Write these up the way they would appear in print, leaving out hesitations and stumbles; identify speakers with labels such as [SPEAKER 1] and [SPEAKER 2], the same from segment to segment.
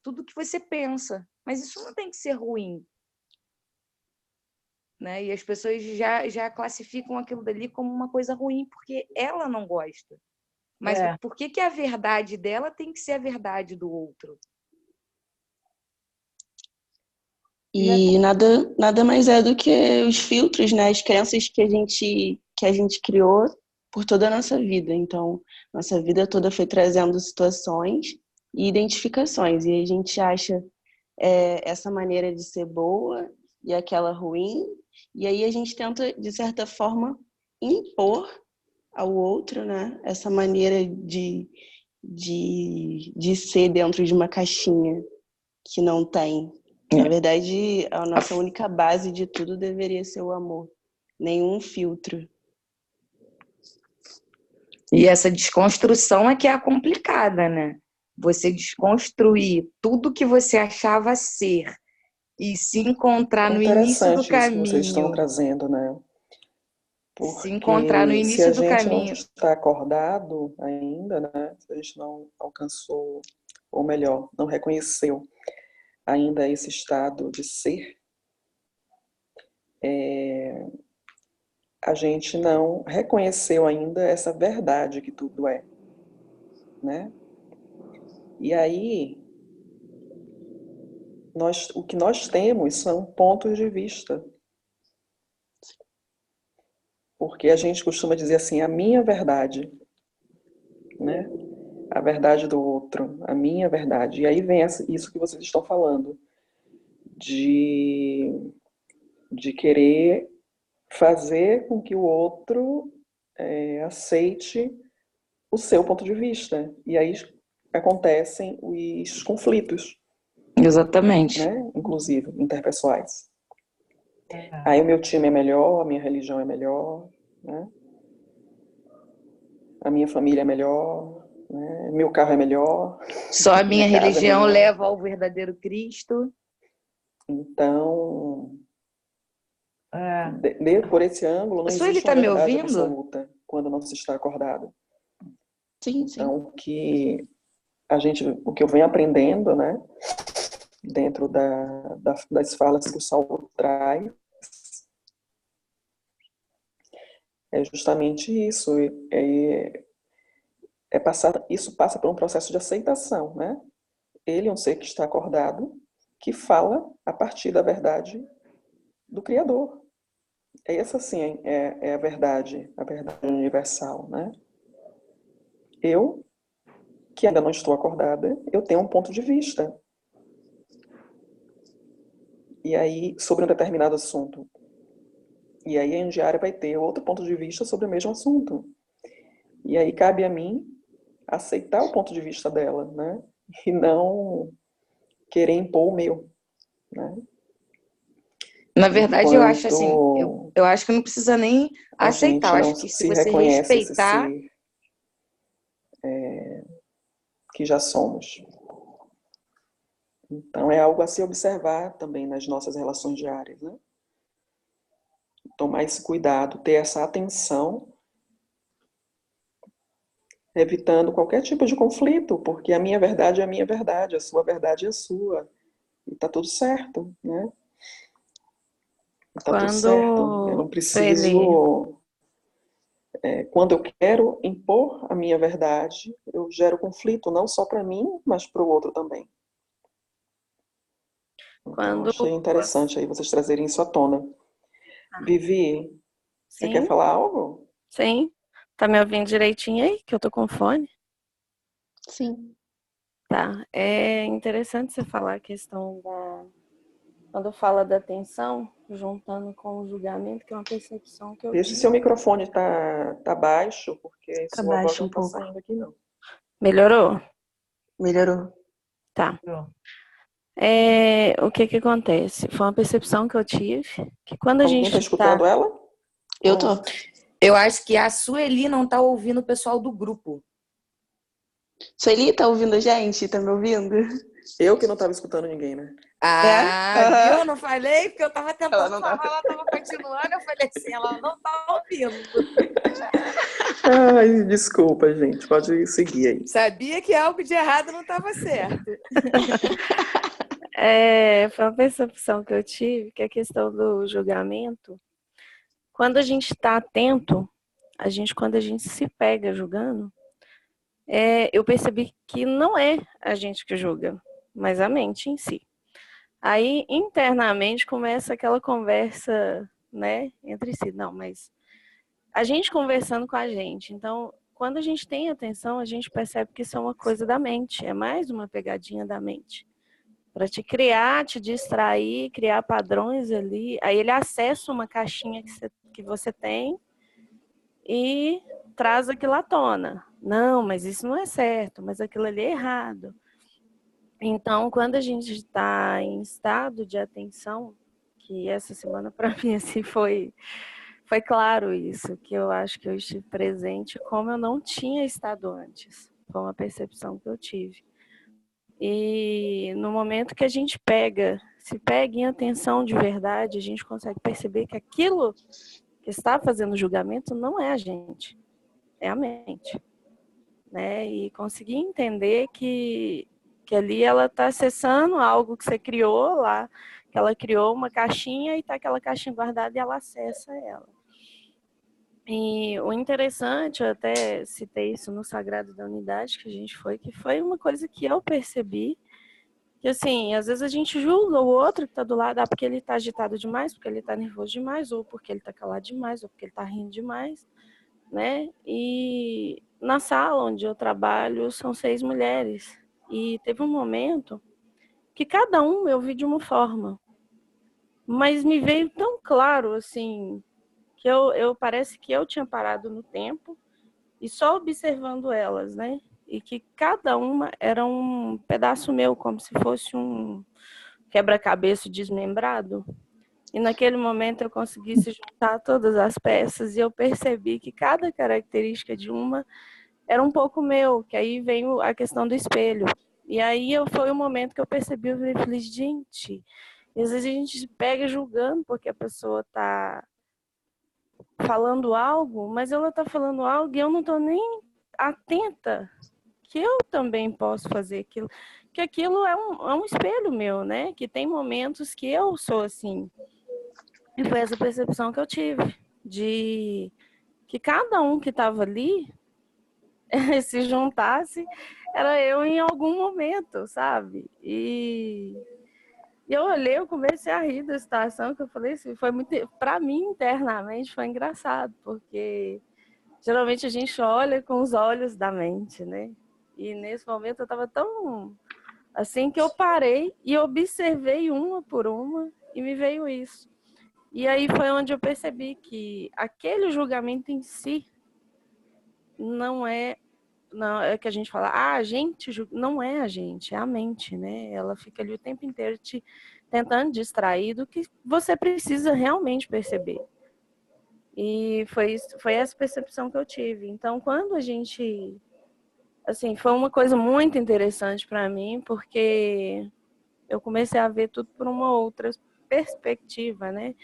[SPEAKER 1] tudo que você pensa. Mas isso não tem que ser ruim, né? E as pessoas já classificam aquilo dali como uma coisa ruim, porque ela não gosta. Mas por que a verdade dela tem que ser a verdade do outro?
[SPEAKER 2] E nada mais é do que os filtros, né? As crenças que a gente criou por toda a nossa vida. Então, nossa vida toda foi trazendo situações e identificações. E a gente acha essa maneira de ser boa e aquela ruim. E aí a gente tenta, de certa forma, impor ao outro, né? Essa maneira de ser dentro de uma caixinha que não tem. Na verdade, a nossa única base de tudo deveria ser o amor. Nenhum filtro.
[SPEAKER 1] E essa desconstrução é que é a complicada, né? Você desconstruir tudo que você achava ser e se encontrar no início do
[SPEAKER 3] Interessante isso que vocês estão
[SPEAKER 1] caminho.
[SPEAKER 3] trazendo, né?
[SPEAKER 1] Se encontrar no
[SPEAKER 3] Porque se
[SPEAKER 1] início
[SPEAKER 3] a
[SPEAKER 1] do
[SPEAKER 3] gente não
[SPEAKER 1] caminho.
[SPEAKER 3] está acordado ainda, né? Se a gente não alcançou, ou melhor, não reconheceu ainda esse estado de ser, a gente não reconheceu ainda essa verdade que tudo é, né? E aí, o que nós temos são pontos de vista. Porque a gente costuma dizer assim, a minha verdade, né? A verdade do outro, a minha verdade. E aí vem isso que vocês estão falando, de querer fazer com que o outro aceite o seu ponto de vista. E aí acontecem os conflitos,
[SPEAKER 1] Exatamente.
[SPEAKER 3] né? Inclusive interpessoais. Aí o meu time é melhor, a minha religião é melhor, né? A minha família é melhor, né? Meu carro é melhor.
[SPEAKER 1] Só a minha
[SPEAKER 3] casa é
[SPEAKER 1] religião
[SPEAKER 3] melhor.
[SPEAKER 1] leva ao verdadeiro Cristo.
[SPEAKER 3] Então, por esse ângulo, não
[SPEAKER 1] Sueli,
[SPEAKER 3] existe
[SPEAKER 1] tá
[SPEAKER 3] uma
[SPEAKER 1] me
[SPEAKER 3] verdade
[SPEAKER 1] ouvindo?
[SPEAKER 3] absoluta quando não se está acordado.
[SPEAKER 2] Sim, sim.
[SPEAKER 3] Então, o que eu venho aprendendo, né, dentro das falas que o Saulo traz, é justamente isso. Isso passa por um processo de aceitação, né? Ele é um ser que está acordado, que fala a partir da verdade do Criador. Essa sim é a verdade universal, né? Eu, que ainda não estou acordada, eu tenho um ponto de vista. E aí, sobre um determinado assunto. E aí a Indiara vai ter outro ponto de vista sobre o mesmo assunto. E aí cabe a mim aceitar o ponto de vista dela, né? E não querer impor o meu, né?
[SPEAKER 1] Na verdade, eu acho assim,
[SPEAKER 3] Enquanto
[SPEAKER 1] eu acho que não precisa nem
[SPEAKER 3] a
[SPEAKER 1] aceitar. Eu
[SPEAKER 3] gente não
[SPEAKER 1] acho que se
[SPEAKER 3] se
[SPEAKER 1] você
[SPEAKER 3] reconhece esse
[SPEAKER 1] respeitar,
[SPEAKER 3] ser que já somos. Então é algo a se observar também nas nossas relações diárias, né? Tomar esse cuidado, ter essa atenção, evitando qualquer tipo de conflito, porque a minha verdade é a minha verdade, a sua verdade é a sua. E tá tudo certo, né? Tá tudo certo. Eu não
[SPEAKER 1] Sueli,
[SPEAKER 3] preciso. Quando eu quero impor a minha verdade, eu gero conflito, não só para mim, mas para o outro também. Então,
[SPEAKER 4] Quando
[SPEAKER 3] achei interessante aí vocês trazerem isso à tona. Vivi, você quer
[SPEAKER 4] Sim,
[SPEAKER 3] falar algo?
[SPEAKER 4] sim. Tá me ouvindo direitinho aí? Que eu tô com fone?
[SPEAKER 2] Sim.
[SPEAKER 4] Tá. É interessante você falar a questão da... Quando fala da atenção, juntando com o julgamento, que é uma percepção que eu
[SPEAKER 3] Vê se
[SPEAKER 4] tive.
[SPEAKER 3] seu microfone tá baixo, porque
[SPEAKER 2] Tá
[SPEAKER 3] sua voz
[SPEAKER 2] baixo
[SPEAKER 3] não
[SPEAKER 2] um
[SPEAKER 3] tá
[SPEAKER 2] pouco.
[SPEAKER 3] saindo aqui, não.
[SPEAKER 4] Melhorou?
[SPEAKER 2] Melhorou.
[SPEAKER 4] Tá. O que que acontece? Foi uma percepção que eu tive, que quando a
[SPEAKER 3] Alguém tá
[SPEAKER 4] gente
[SPEAKER 3] escutando ela?
[SPEAKER 2] Eu tô.
[SPEAKER 1] eu acho que a Sueli não tá ouvindo o pessoal do grupo.
[SPEAKER 2] Sueli, tá ouvindo a gente? Tá me ouvindo?
[SPEAKER 3] Eu que não estava escutando ninguém, né?
[SPEAKER 1] Viu?
[SPEAKER 2] Aham.
[SPEAKER 1] Não falei? Porque eu tava
[SPEAKER 2] Ela
[SPEAKER 1] tentando
[SPEAKER 2] não
[SPEAKER 1] falar,
[SPEAKER 2] tá.
[SPEAKER 1] ela tava continuando. Eu falei assim, ela não tá ouvindo.
[SPEAKER 3] Ai, desculpa, gente. Pode seguir aí.
[SPEAKER 1] Sabia que algo de errado não estava certo.
[SPEAKER 4] Foi uma percepção que eu tive, que a questão do julgamento, quando a gente está atento, quando a gente se pega julgando, eu percebi que não é a gente que julga, mas a mente em si. Aí, internamente, começa aquela conversa, né, entre si. Não, mas a gente conversando com a gente. Então, quando a gente tem atenção, a gente percebe que isso é uma coisa da mente, é mais uma pegadinha da mente. Para te criar, te distrair, criar padrões ali. Aí ele acessa uma caixinha que você tem e traz aquilo à tona. Não, mas isso não é certo, mas aquilo ali é errado. Então, quando a gente está em estado de atenção, que essa semana para mim assim, foi claro isso, que eu acho que eu estive presente como eu não tinha estado antes. Foi uma percepção que eu tive. E no momento que a gente se pega em atenção de verdade, a gente consegue perceber que aquilo que está fazendo julgamento não é a gente, é a mente. Né? E conseguir entender que ali ela está acessando algo que você criou lá, que ela criou uma caixinha e está aquela caixinha guardada e ela acessa ela. E o interessante, eu até citei isso no Sagrado da Unidade que a gente foi, que foi uma coisa que eu percebi, que assim, às vezes a gente julga o outro que está do lado, porque ele está agitado demais, porque ele está nervoso demais, ou porque ele está calado demais, ou porque ele está rindo demais, né? E na sala onde eu trabalho são 6 mulheres, e teve um momento que cada um eu vi de uma forma, mas me veio tão claro, assim, que eu parece que eu tinha parado no tempo e só observando elas, né? E que cada uma era um pedaço meu, como se fosse um quebra-cabeça desmembrado. E naquele momento eu consegui se juntar todas as peças e eu percebi que cada característica de uma era um pouco meu, que aí vem a questão do espelho. E aí foi o momento que eu percebi, eu falei, gente, às vezes a gente se pega julgando porque a pessoa está falando algo, mas ela está falando algo e eu não estou nem atenta que eu também posso fazer aquilo, que aquilo é um espelho meu, né? Que tem momentos que eu sou assim. E foi essa percepção que eu tive, de que cada um que estava ali, se juntasse, era eu em algum momento, sabe? E eu olhei, eu comecei a rir da situação, que eu falei assim, foi muito, para mim internamente foi engraçado, porque geralmente a gente olha com os olhos da mente, né? E nesse momento eu estava tão assim que eu parei e observei uma por uma e me veio isso. E aí foi onde eu percebi que aquele julgamento em si não é que a gente fala, a gente não é a gente, é a mente, né? Ela fica ali o tempo inteiro te tentando distrair do que você precisa realmente perceber. E foi essa percepção que eu tive. Então, quando a gente, assim, foi uma coisa muito interessante para mim, porque eu comecei a ver tudo por uma outra perspectiva, né?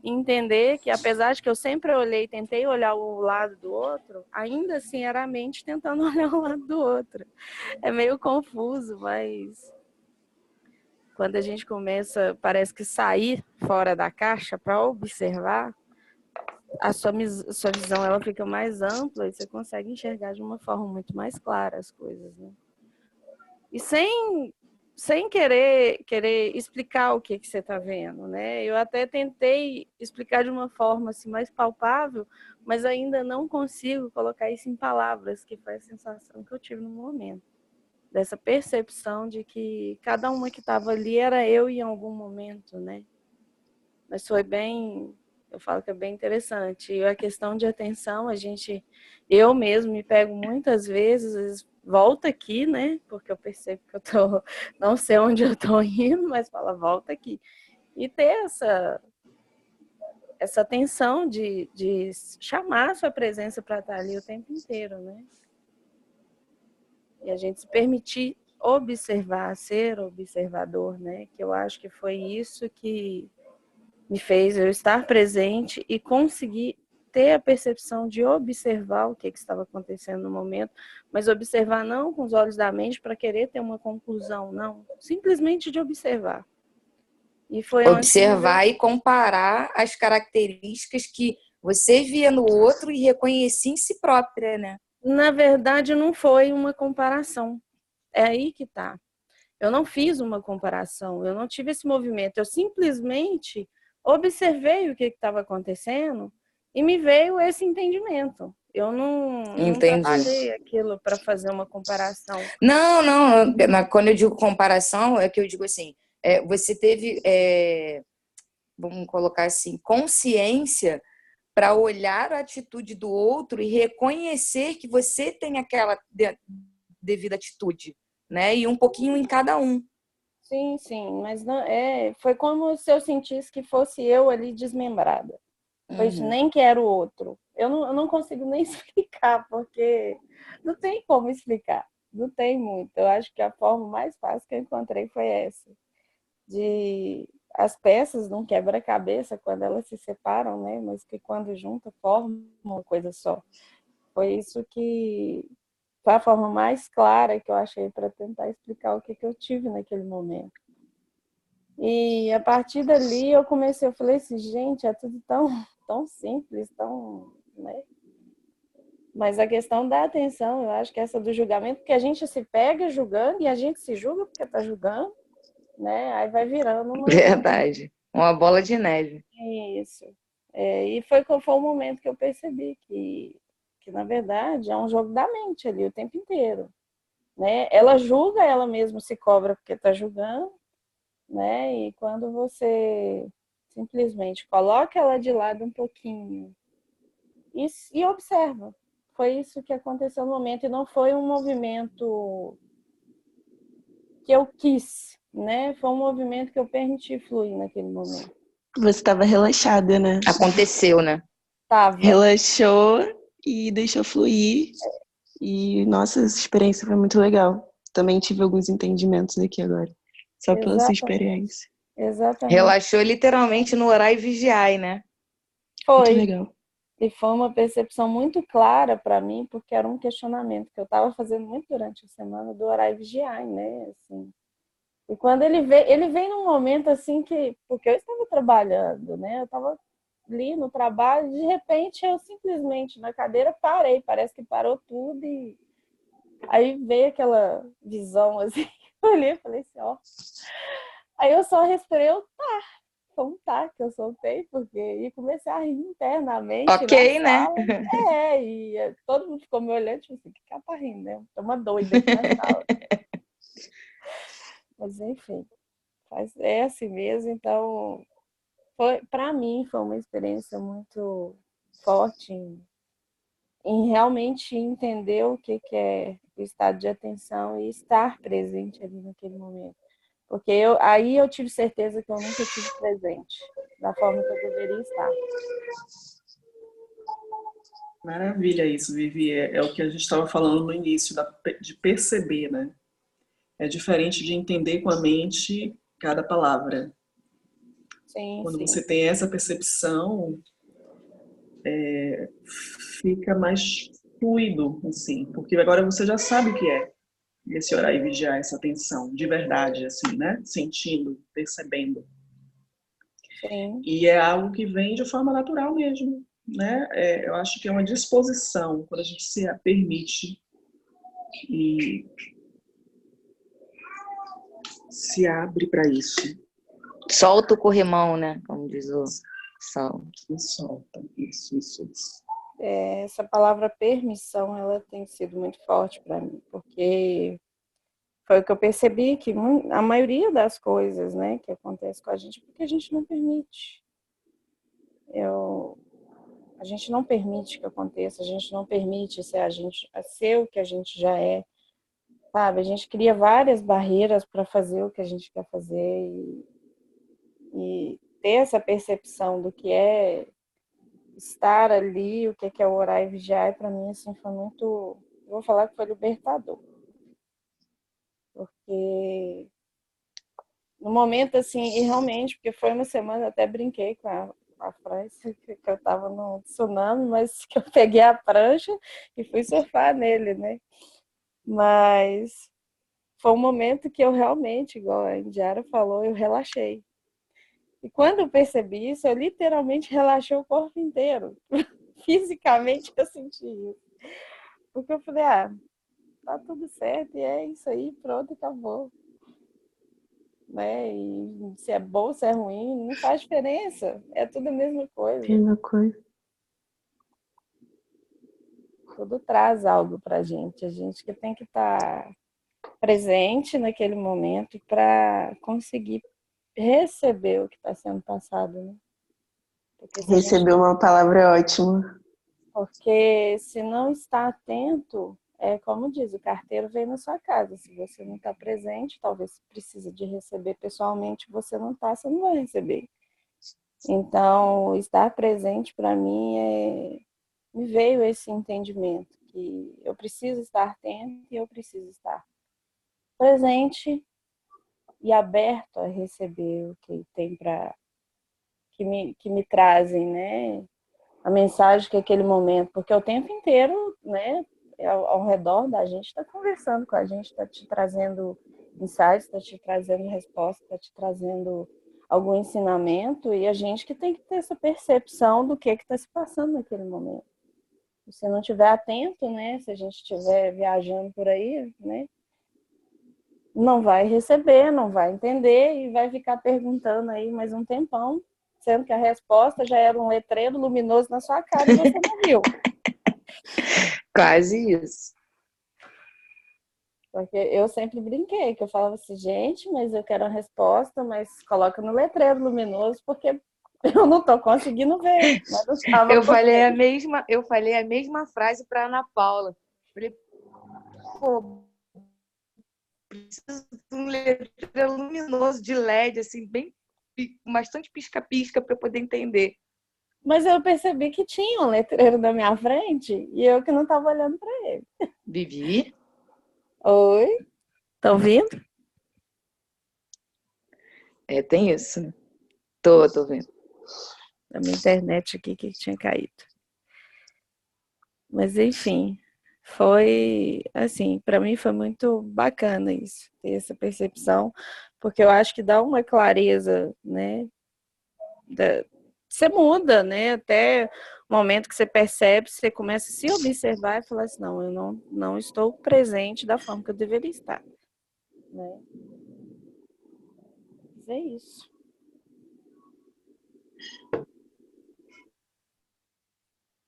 [SPEAKER 4] Entender que, apesar de que eu sempre tentei olhar o lado do outro, ainda assim era a mente tentando olhar o lado do outro. É meio confuso, mas quando a gente começa, parece que sair fora da caixa para observar, a sua visão ela fica mais ampla e você consegue enxergar de uma forma muito mais clara as coisas, né? E sem querer explicar o que você está vendo, né? Eu até tentei explicar de uma forma assim, mais palpável, mas ainda não consigo colocar isso em palavras, que foi a sensação que eu tive no momento. Dessa percepção de que cada uma que estava ali era eu em algum momento, né? Mas foi bem, eu falo que é bem interessante. E a questão de atenção, eu mesmo me pego muitas vezes, volta aqui, né? Porque eu percebo que não sei onde eu tô indo, mas fala, volta aqui. E ter essa atenção de chamar a sua presença para estar ali o tempo inteiro, né? E a gente se permitir observar, ser observador, né? Que eu acho que foi isso que me fez eu estar presente e conseguir ter a percepção de observar o que estava acontecendo no momento, mas observar não com os olhos da mente para querer ter uma conclusão, não. Simplesmente de observar. E foi
[SPEAKER 1] observar e comparar as características que você via no outro e reconhecia em si própria, né?
[SPEAKER 4] Na verdade, não foi uma comparação. É aí que tá. Eu não fiz uma comparação, eu não tive esse movimento. Eu simplesmente observei o que estava acontecendo e me veio esse entendimento. Eu não trabalhei aquilo para fazer uma comparação.
[SPEAKER 1] Não. Quando eu digo comparação, é que eu digo assim, você teve, vamos colocar assim, consciência para olhar a atitude do outro e reconhecer que você tem aquela devida atitude, né? E um pouquinho em cada um.
[SPEAKER 4] Sim, mas não, foi como se eu sentisse que fosse eu ali desmembrada. Pois nem que era o outro. Eu não consigo nem explicar, porque não tem como explicar. Não tem muito. Eu acho que a forma mais fácil que eu encontrei foi essa. De as peças num quebra-cabeça, quando elas se separam, né? Mas que quando juntam, formam uma coisa só. Foi isso que foi a forma mais clara que eu achei para tentar explicar o que eu tive naquele momento. E a partir dali eu falei assim, gente, é tudo tão simples, né? Mas a questão da atenção, eu acho que essa do julgamento, porque a gente se pega julgando e a gente se julga porque está julgando, né? Aí vai virando uma...
[SPEAKER 1] Verdade. Uma bola de neve.
[SPEAKER 4] Isso. E foi o momento que eu percebi que, na verdade, é um jogo da mente ali o tempo inteiro, né? Ela julga, ela mesma se cobra porque está julgando, né? E quando você simplesmente coloca ela de lado um pouquinho e observa. Foi isso que aconteceu no momento, e não foi um movimento que eu quis, né? Foi um movimento que eu permiti fluir naquele momento.
[SPEAKER 2] Você estava relaxada, né?
[SPEAKER 1] Aconteceu, né?
[SPEAKER 4] Tava.
[SPEAKER 2] Relaxou e deixou fluir. E, nossa, essa experiência foi muito legal. Também tive alguns entendimentos aqui agora. Só pela sua experiência.
[SPEAKER 4] Exatamente.
[SPEAKER 1] Relaxou literalmente no orar e vigiar, né?
[SPEAKER 4] Foi.
[SPEAKER 2] Muito legal.
[SPEAKER 4] E foi uma percepção muito clara para mim, porque era um questionamento que eu estava fazendo muito durante a semana do orar e vigiar, né? Assim. E quando ele vem num momento assim que... Porque eu estava trabalhando, né? Eu estava ali no trabalho, de repente eu simplesmente na cadeira parei, parece que parou tudo e aí veio aquela visão assim, eu olhei e falei assim, ó. Aí eu só respirei, foi um tá que eu soltei, porque e comecei a rir internamente
[SPEAKER 1] ok,
[SPEAKER 4] na sala. Né? E todo mundo ficou me olhando, tipo assim, que ela tá rindo, né? Tô uma doida aqui na sala. Mas enfim, é assim mesmo, então para mim foi uma experiência muito forte em realmente entender o que é o estado de atenção e estar presente ali naquele momento. Porque aí eu tive certeza que eu nunca tive presente da forma que eu deveria estar.
[SPEAKER 3] Maravilha isso, Vivi. É o que a gente estava falando no início, de perceber, né? É diferente de entender com a mente cada palavra. Quando você tem essa percepção, fica mais fluido, assim, porque agora você já sabe o que é esse orar e vigiar, essa atenção, de verdade, assim, né? Sentindo, percebendo.
[SPEAKER 4] Sim.
[SPEAKER 3] E é algo que vem de forma natural mesmo, né? Eu acho que é uma disposição, quando a gente se permite e se abre para isso.
[SPEAKER 1] Solta o corrimão, né? Como diz o Salmo.
[SPEAKER 3] Solta, isso.
[SPEAKER 4] Essa palavra permissão, ela tem sido muito forte para mim, porque foi o que eu percebi, que a maioria das coisas, né, que acontece com a gente, porque a gente não permite. A gente não permite que aconteça, a gente não permite ser o que a gente já é, sabe? A gente cria várias barreiras para fazer o que a gente quer fazer e ter essa percepção do que é estar ali, o que é orar e vigiar, para mim, assim, foi muito... Eu vou falar que foi libertador. Porque no momento, assim, e realmente, porque foi uma semana, até brinquei com a França, que eu estava no tsunami, mas que eu peguei a prancha e fui surfar nele, né? Mas foi um momento que eu realmente, igual a Indiara falou, eu relaxei. E quando eu percebi isso, eu literalmente relaxei o corpo inteiro. Fisicamente eu senti isso. Porque eu falei, tá tudo certo, e é isso aí, pronto, acabou. Né? E se é bom, se é ruim, não faz diferença. É tudo a mesma coisa.
[SPEAKER 2] Mesma coisa.
[SPEAKER 4] Tudo traz algo pra gente. A gente que tem que estar presente naquele momento para conseguir receber o que está sendo passado, né?
[SPEAKER 2] Recebeu uma palavra ótima.
[SPEAKER 4] Porque se não está atento, é como diz, o carteiro vem na sua casa. Se você não está presente, talvez precise de receber pessoalmente, você não está, você não vai receber. Então, estar presente para mim me veio esse entendimento que eu preciso estar atento e eu preciso estar presente e aberto a receber o que tem para que me trazem, né? A mensagem que é aquele momento, porque o tempo inteiro, né, ao redor da gente está conversando com a gente, está te trazendo insights, está te trazendo resposta, está te trazendo algum ensinamento, e a gente que tem que ter essa percepção do que está se passando naquele momento. Se não estiver atento, né, se a gente estiver viajando por aí, né, não vai receber, não vai entender e vai ficar perguntando aí mais um tempão, sendo que a resposta já era um letreiro luminoso na sua cara e você não viu.
[SPEAKER 1] Quase isso.
[SPEAKER 4] Porque eu sempre brinquei, que eu falava assim, gente, mas eu quero a resposta, mas coloca no letreiro luminoso, porque eu não estou conseguindo ver. Mas
[SPEAKER 1] eu falei a mesma frase para Ana Paula. Falei, pô, preciso de um letreiro luminoso de LED, assim, bem bastante pisca-pisca para poder entender.
[SPEAKER 4] Mas eu percebi que tinha um letreiro na minha frente e eu que não estava olhando para ele.
[SPEAKER 1] Vivi?
[SPEAKER 4] Oi? Tá ouvindo?
[SPEAKER 1] Tem isso, né? Tô vendo.
[SPEAKER 4] A minha internet aqui que tinha caído. Mas enfim, foi assim, para mim foi muito bacana isso, ter essa percepção, porque eu acho que dá uma clareza, né? Você muda, né? Até o momento que você percebe, você começa a se observar e falar assim, não, eu não estou presente da forma que eu deveria estar, né? Mas é isso.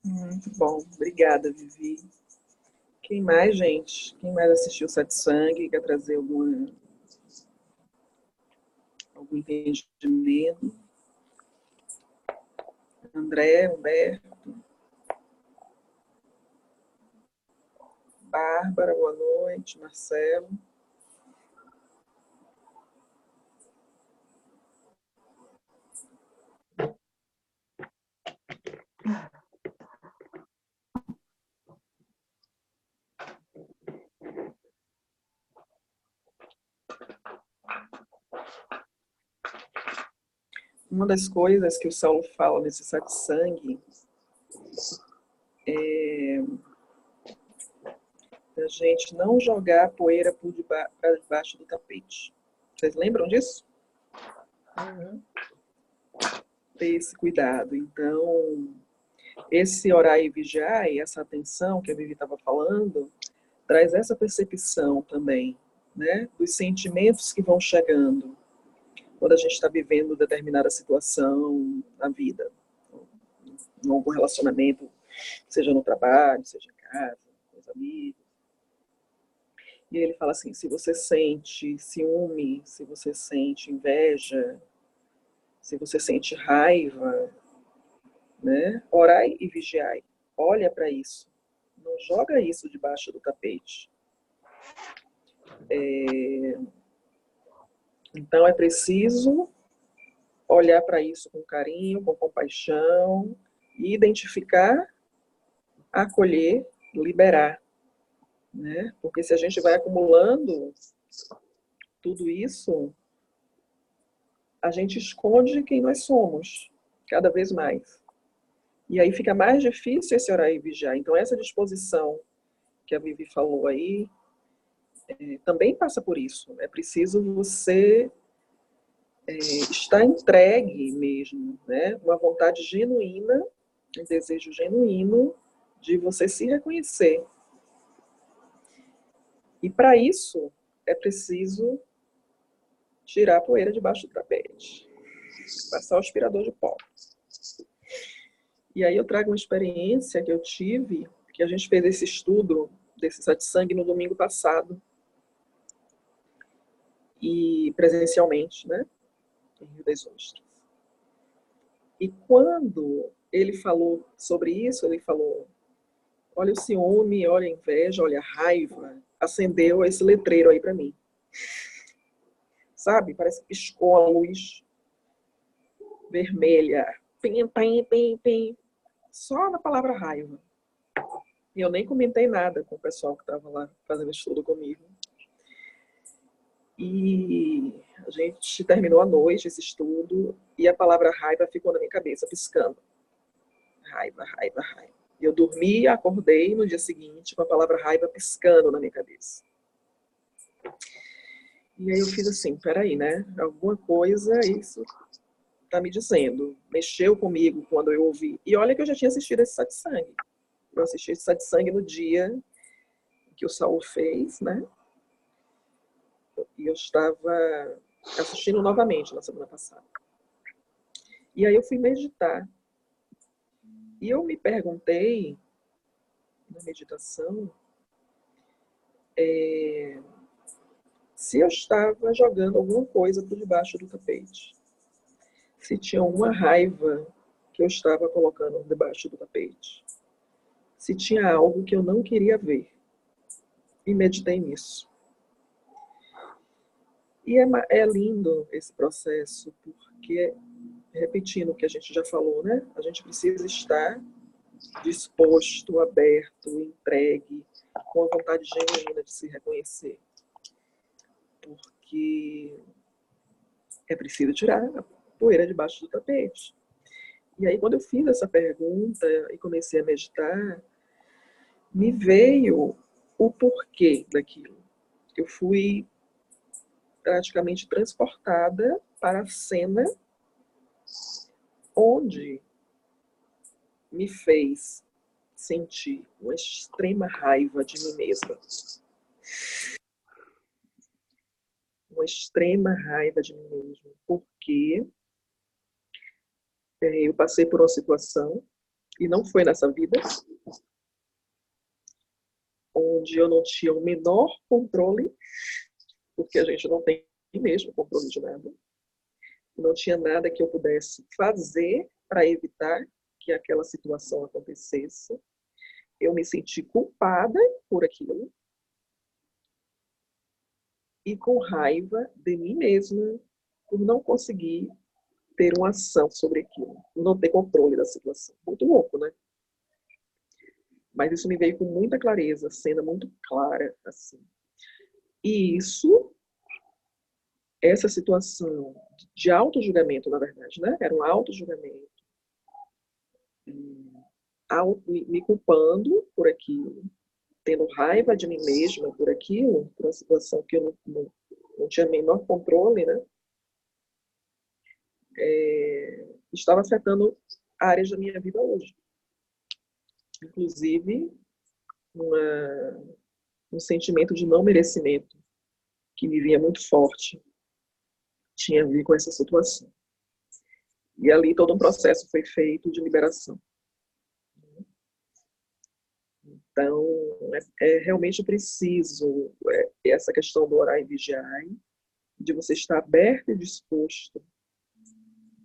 [SPEAKER 3] Muito bom. Obrigada, Vivi. Quem mais, gente? Quem mais assistiu Satsang? Quer trazer algum entendimento? André, Humberto, Bárbara, boa noite. Marcelo. Uma das coisas que o Saulo fala nesse satsang é a gente não jogar poeira para debaixo do tapete. Vocês lembram disso?
[SPEAKER 1] Uhum.
[SPEAKER 3] Ter esse cuidado. Então, esse orar e vigiar, e essa atenção que a Vivi estava falando, traz essa percepção também, né, dos sentimentos que vão chegando quando a gente está vivendo determinada situação na vida, em algum relacionamento, seja no trabalho, seja em casa, com os amigos. E ele fala assim, se você sente ciúme, se você sente inveja, se você sente raiva, né, orai e vigiai. Olha para isso. Não joga isso debaixo do tapete. Então é preciso olhar para isso com carinho, com compaixão, e identificar, acolher, liberar, né? Porque se a gente vai acumulando tudo isso, a gente esconde quem nós somos. cada vez mais. E aí fica mais difícil esse orar e vigiar. Então, essa disposição que a Vivi falou aí, também passa por isso. É preciso você estar entregue mesmo, né? Uma vontade genuína, um desejo genuíno de você se reconhecer. E para isso, é preciso tirar a poeira debaixo do tapete. Passar o aspirador de pó. E aí eu trago uma experiência que eu tive, que a gente fez esse estudo desse satsang no domingo passado. E presencialmente, né? Em Rio das Ostras. E quando ele falou sobre isso, ele falou, olha o ciúme, olha a inveja, olha a raiva, acendeu esse letreiro aí para mim. Sabe? Parece que piscou a luz vermelha. Pim, pim, pim, pim. Só na palavra raiva. E eu nem comentei nada com o pessoal que estava lá fazendo estudo comigo. E a gente terminou a noite esse estudo e a palavra raiva ficou na minha cabeça, piscando. Raiva, raiva, raiva. Eu dormi e acordei no dia seguinte com a palavra raiva piscando na minha cabeça. E aí eu fiz assim, peraí, né? Alguma coisa isso tá me dizendo. Mexeu comigo quando eu ouvi. E olha que eu já tinha assistido esse satsang. Eu assisti esse satsang no dia que o Saulo fez, né? E eu estava assistindo novamente na semana passada. E aí eu fui meditar. E eu me perguntei, na meditação, se eu estava jogando alguma coisa por debaixo do tapete. Se tinha uma raiva que eu estava colocando debaixo do tapete. Se tinha algo que eu não queria ver. E meditei nisso. E é lindo esse processo, porque, repetindo o que a gente já falou, né? A gente precisa estar disposto, aberto, entregue, com a vontade genuína de se reconhecer. Porque é preciso tirar a poeira debaixo do tapete. E aí, quando eu fiz essa pergunta e comecei a meditar, me veio o porquê daquilo. Eu fui praticamente transportada para a cena onde me fez sentir uma extrema raiva de mim mesma. Uma extrema raiva de mim mesma. Porque eu passei por uma situação, e não foi nessa vida, onde eu não tinha o menor controle, porque a gente não tem mesmo controle de nada. Não tinha nada que eu pudesse fazer para evitar que aquela situação acontecesse. Eu me senti culpada por aquilo e com raiva de mim mesma por não conseguir ter uma ação sobre aquilo, por não ter controle da situação. Muito louco, né? Mas isso me veio com muita clareza, cena muito clara, assim. E essa situação de auto-julgamento, na verdade, né? Era um auto-julgamento. Me culpando por aquilo, tendo raiva de mim mesma por aquilo, por uma situação que eu não tinha menor controle, né? Estava afetando áreas da minha vida hoje. Inclusive, um sentimento de não merecimento que me vinha muito forte tinha a ver com essa situação. E ali todo um processo foi feito de liberação. Então, é realmente preciso essa questão do orar e vigiar, de você estar aberto e disposto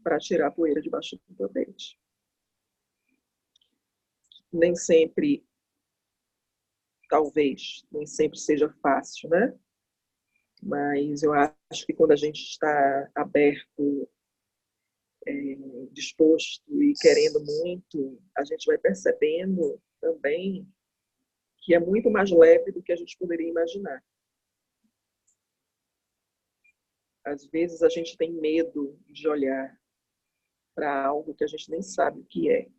[SPEAKER 3] para tirar a poeira debaixo do tapete. Nem sempre, talvez, nem sempre seja fácil, né? Mas eu acho que quando a gente está aberto, disposto e querendo muito, a gente vai percebendo também que é muito mais leve do que a gente poderia imaginar. Às vezes a gente tem medo de olhar para algo que a gente nem sabe o que é.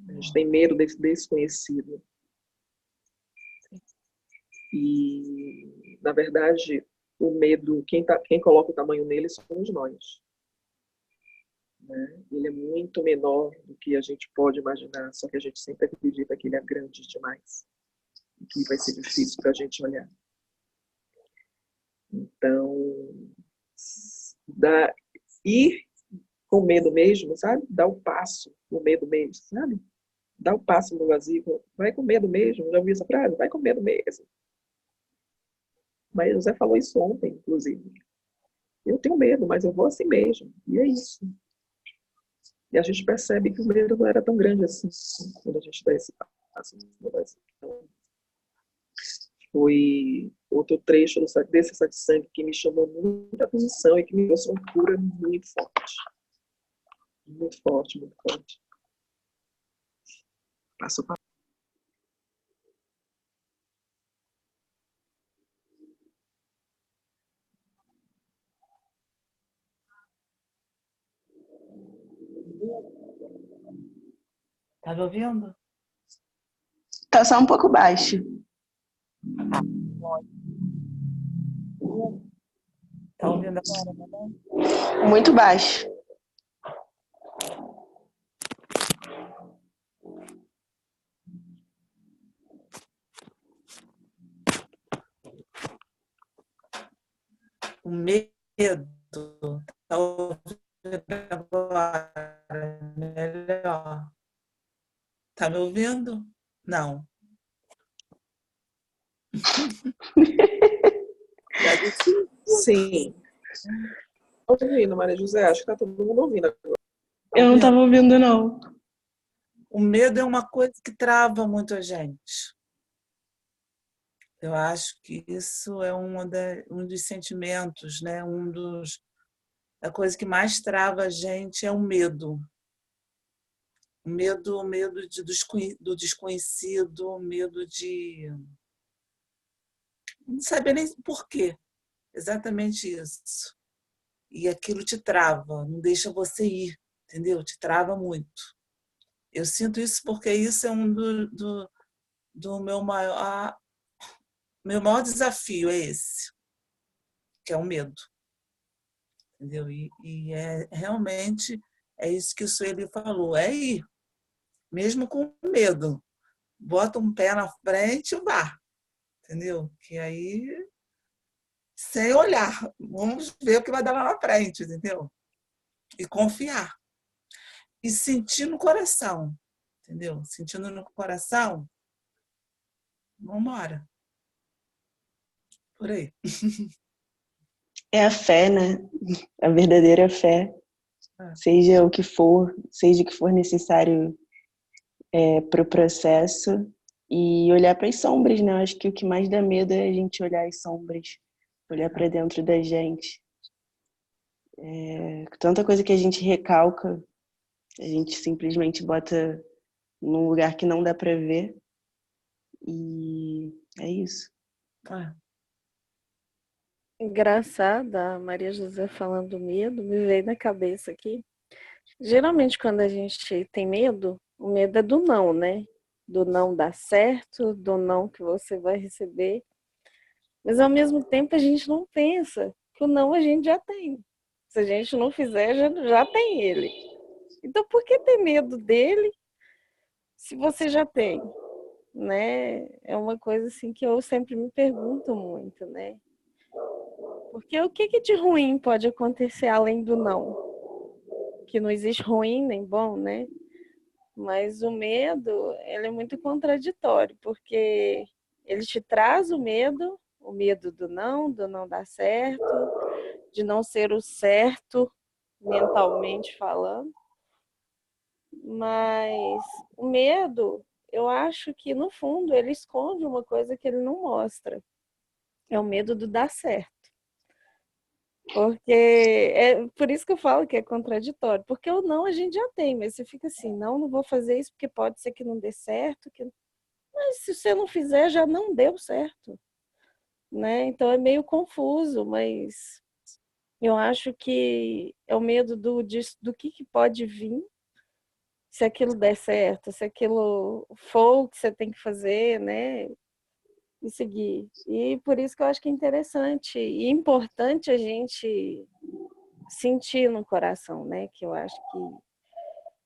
[SPEAKER 3] A gente tem medo desse desconhecido. E, na verdade, o medo, quem coloca o tamanho nele somos nós. Né? Ele é muito menor do que a gente pode imaginar, só que a gente sempre acredita que ele é grande demais e que vai ser difícil para a gente olhar. Então, ir com medo mesmo, sabe? Dar o passo com medo mesmo, sabe? Dá o passo no vazio, vai com medo mesmo, já ouviu essa frase? Vai com medo mesmo. Mas José falou isso ontem, inclusive. Eu tenho medo, mas eu vou assim mesmo. E é isso. E a gente percebe que o medo não era tão grande assim, quando a gente dá esse passo no vazio. Então, foi outro trecho desse satsang que me chamou muita atenção e que me trouxe uma cura muito forte. Muito forte, muito forte. Passo a passo.
[SPEAKER 5] Tá me ouvindo?
[SPEAKER 2] Tá só um pouco baixo.
[SPEAKER 5] Tá ouvindo agora, né?
[SPEAKER 2] Muito baixo.
[SPEAKER 5] O medo. Tá ouvindo agora? Melhor. Tá me ouvindo? Não.
[SPEAKER 3] Sim. Ouvindo, Maria José, acho que tá todo mundo ouvindo agora.
[SPEAKER 2] Eu não tava ouvindo, não.
[SPEAKER 5] O medo é uma coisa que trava muito a gente. Eu acho que isso é um dos sentimentos, né? A coisa que mais trava a gente é o medo. O medo do desconhecido, o medo de não saber nem por quê. Exatamente isso. E aquilo te trava, não deixa você ir, entendeu? Te trava muito. Eu sinto isso porque isso é do meu maior desafio é esse, que é o medo, entendeu? E realmente é isso que o Sueli falou, é ir, mesmo com medo. Bota um pé na frente e vá, entendeu? Que aí, sem olhar, vamos ver o que vai dar lá na frente, entendeu? E confiar. E sentir no coração, entendeu? Sentindo no coração, vamos embora. Por aí.
[SPEAKER 2] É a fé, né? A verdadeira fé. Seja o que for necessário para o processo. E olhar para as sombras, né? Eu acho que o que mais dá medo é a gente olhar as sombras. Olhar para dentro da gente. Tanta coisa que a gente recalca, a gente simplesmente bota num lugar que não dá para ver. E é isso.
[SPEAKER 4] Engraçada, a Maria José falando do medo, me veio na cabeça aqui. Geralmente, quando a gente tem medo, o medo é do não, né? Do não dar certo, do não que você vai receber. Mas, ao mesmo tempo, a gente não pensa que o não a gente já tem. Se a gente não fizer, já tem ele. Então, por que ter medo dele se você já tem? Né? É uma coisa assim que eu sempre me pergunto muito, né? Porque o que de ruim pode acontecer além do não? Que não existe ruim nem bom, né? Mas o medo, ele é muito contraditório, porque ele te traz o medo do não dar certo, de não ser o certo, mentalmente falando. Mas o medo, eu acho que no fundo ele esconde uma coisa que ele não mostra. É o medo do dar certo. Porque é por isso que eu falo que é contraditório. Porque o não a gente já tem, mas você fica assim, não vou fazer isso porque pode ser que não dê certo. Mas se você não fizer, já não deu certo. Né? Então é meio confuso, mas Eu acho que é o medo do que pode vir se aquilo der certo, se aquilo for o que você tem que fazer, né? E seguir. E por isso que eu acho que é interessante e importante a gente sentir no coração, né? Que eu acho que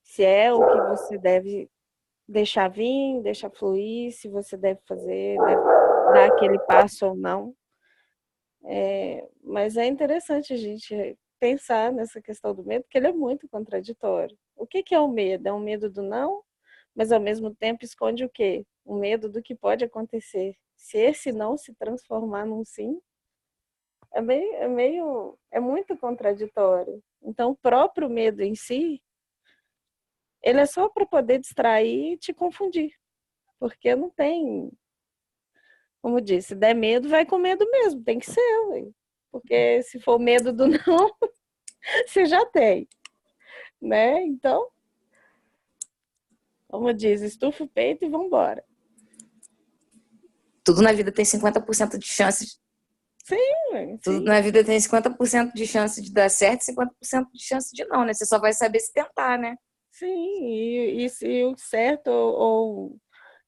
[SPEAKER 4] se é o que você deve deixar vir, deixar fluir, se você deve fazer, deve dar aquele passo ou não. Mas é interessante a gente pensar nessa questão do medo, porque ele é muito contraditório. O que é o medo? É um medo do não, mas ao mesmo tempo esconde o quê? O medo do que pode acontecer. Se esse não se transformar num sim, é muito contraditório. Então, o próprio medo em si, ele é só para poder distrair e te confundir, porque não tem, como disse, se der medo, vai com medo mesmo, tem que ser, ué. Porque se for medo do não, você já tem, né? Então, como diz, estufa o peito e vambora.
[SPEAKER 1] Tudo na vida tem 50% de chances.
[SPEAKER 4] Sim.
[SPEAKER 1] Tudo na vida tem 50% de chance de dar certo e 50% de chance de não, né? Você só vai saber se tentar, né?
[SPEAKER 4] Sim, e se o certo ou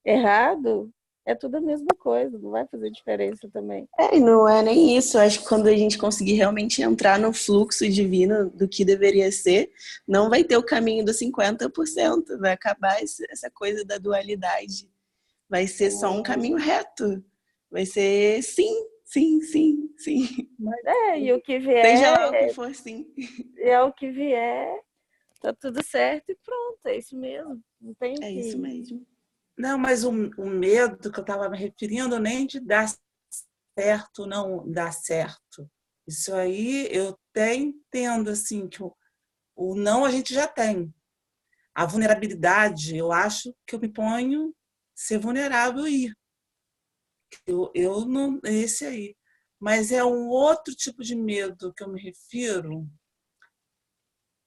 [SPEAKER 4] errado é tudo a mesma coisa, não vai fazer diferença também.
[SPEAKER 2] E não é nem isso. Eu acho que quando a gente conseguir realmente entrar no fluxo divino do que deveria ser, não vai ter o caminho dos 50%. Vai acabar essa coisa da dualidade. Vai ser só um caminho reto. Vai ser sim, sim, sim, sim.
[SPEAKER 4] E o que vier.
[SPEAKER 2] Seja lá o que for sim.
[SPEAKER 4] É o que vier, tá tudo certo e pronto, é isso mesmo. Não tem o que.
[SPEAKER 2] É isso mesmo.
[SPEAKER 5] Não, mas o medo que eu estava me referindo nem de dar certo, não dar certo. Isso aí eu até entendo, assim, que o não a gente já tem. A vulnerabilidade, eu acho que eu me ponho ser vulnerável e ir. Eu não, esse aí. Mas é um outro tipo de medo que eu me refiro,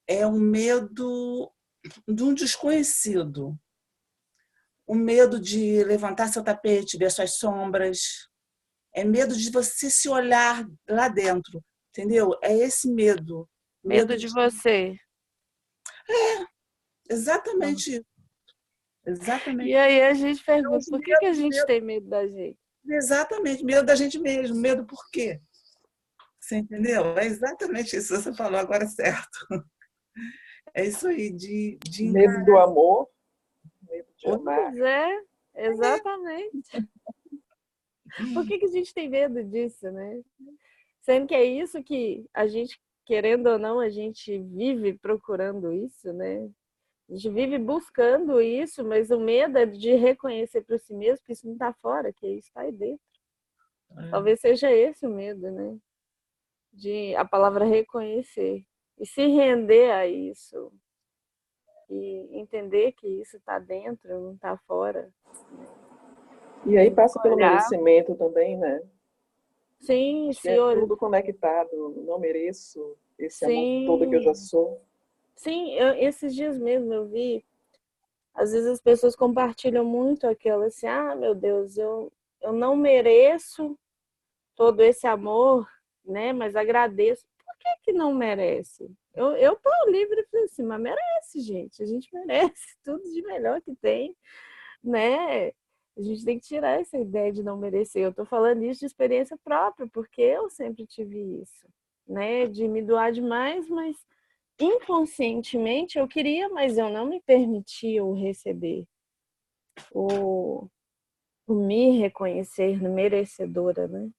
[SPEAKER 5] é um medo de um desconhecido. O medo de levantar seu tapete, ver suas sombras. É medo de você se olhar lá dentro, entendeu? É esse medo.
[SPEAKER 4] Medo de você.
[SPEAKER 5] Exatamente isso. Exatamente.
[SPEAKER 4] E aí a gente
[SPEAKER 5] Então,
[SPEAKER 4] pergunta,
[SPEAKER 5] os
[SPEAKER 4] por que a
[SPEAKER 5] medos,
[SPEAKER 4] gente tem medo da gente?
[SPEAKER 5] exatamente, medo da gente mesmo, medo por quê? Você entendeu? É exatamente isso, você falou agora certo. É isso aí, de
[SPEAKER 3] Medo do amor, medo de amar.
[SPEAKER 4] Pois é, exatamente. Por que a gente tem medo disso, né? Sendo que é isso que a gente, querendo ou não, a gente vive procurando isso, né? A gente vive buscando isso, mas o medo é de reconhecer para si mesmo que isso não está fora, que isso está aí dentro. Talvez seja esse o medo, né? De a palavra reconhecer. E se render a isso. E entender que isso está dentro, não está fora.
[SPEAKER 3] E aí passa pelo
[SPEAKER 4] Olhar.
[SPEAKER 3] merecimento também, né?
[SPEAKER 4] Sim,
[SPEAKER 3] Acho que é tudo conectado. Não mereço esse amor todo que eu já sou.
[SPEAKER 4] Sim, esses dias mesmo eu vi, às vezes as pessoas compartilham muito aquilo assim, meu Deus, eu não mereço todo esse amor, né? Mas agradeço. Por que não merece? Eu tô livre e falei assim, mas merece, gente. A gente merece tudo de melhor que tem, né? A gente tem que tirar essa ideia de não merecer. Eu tô falando isso de experiência própria, porque eu sempre tive isso, né? De me doar demais, mas inconscientemente eu queria, mas eu não me permitia o receber, o me reconhecer merecedora, né?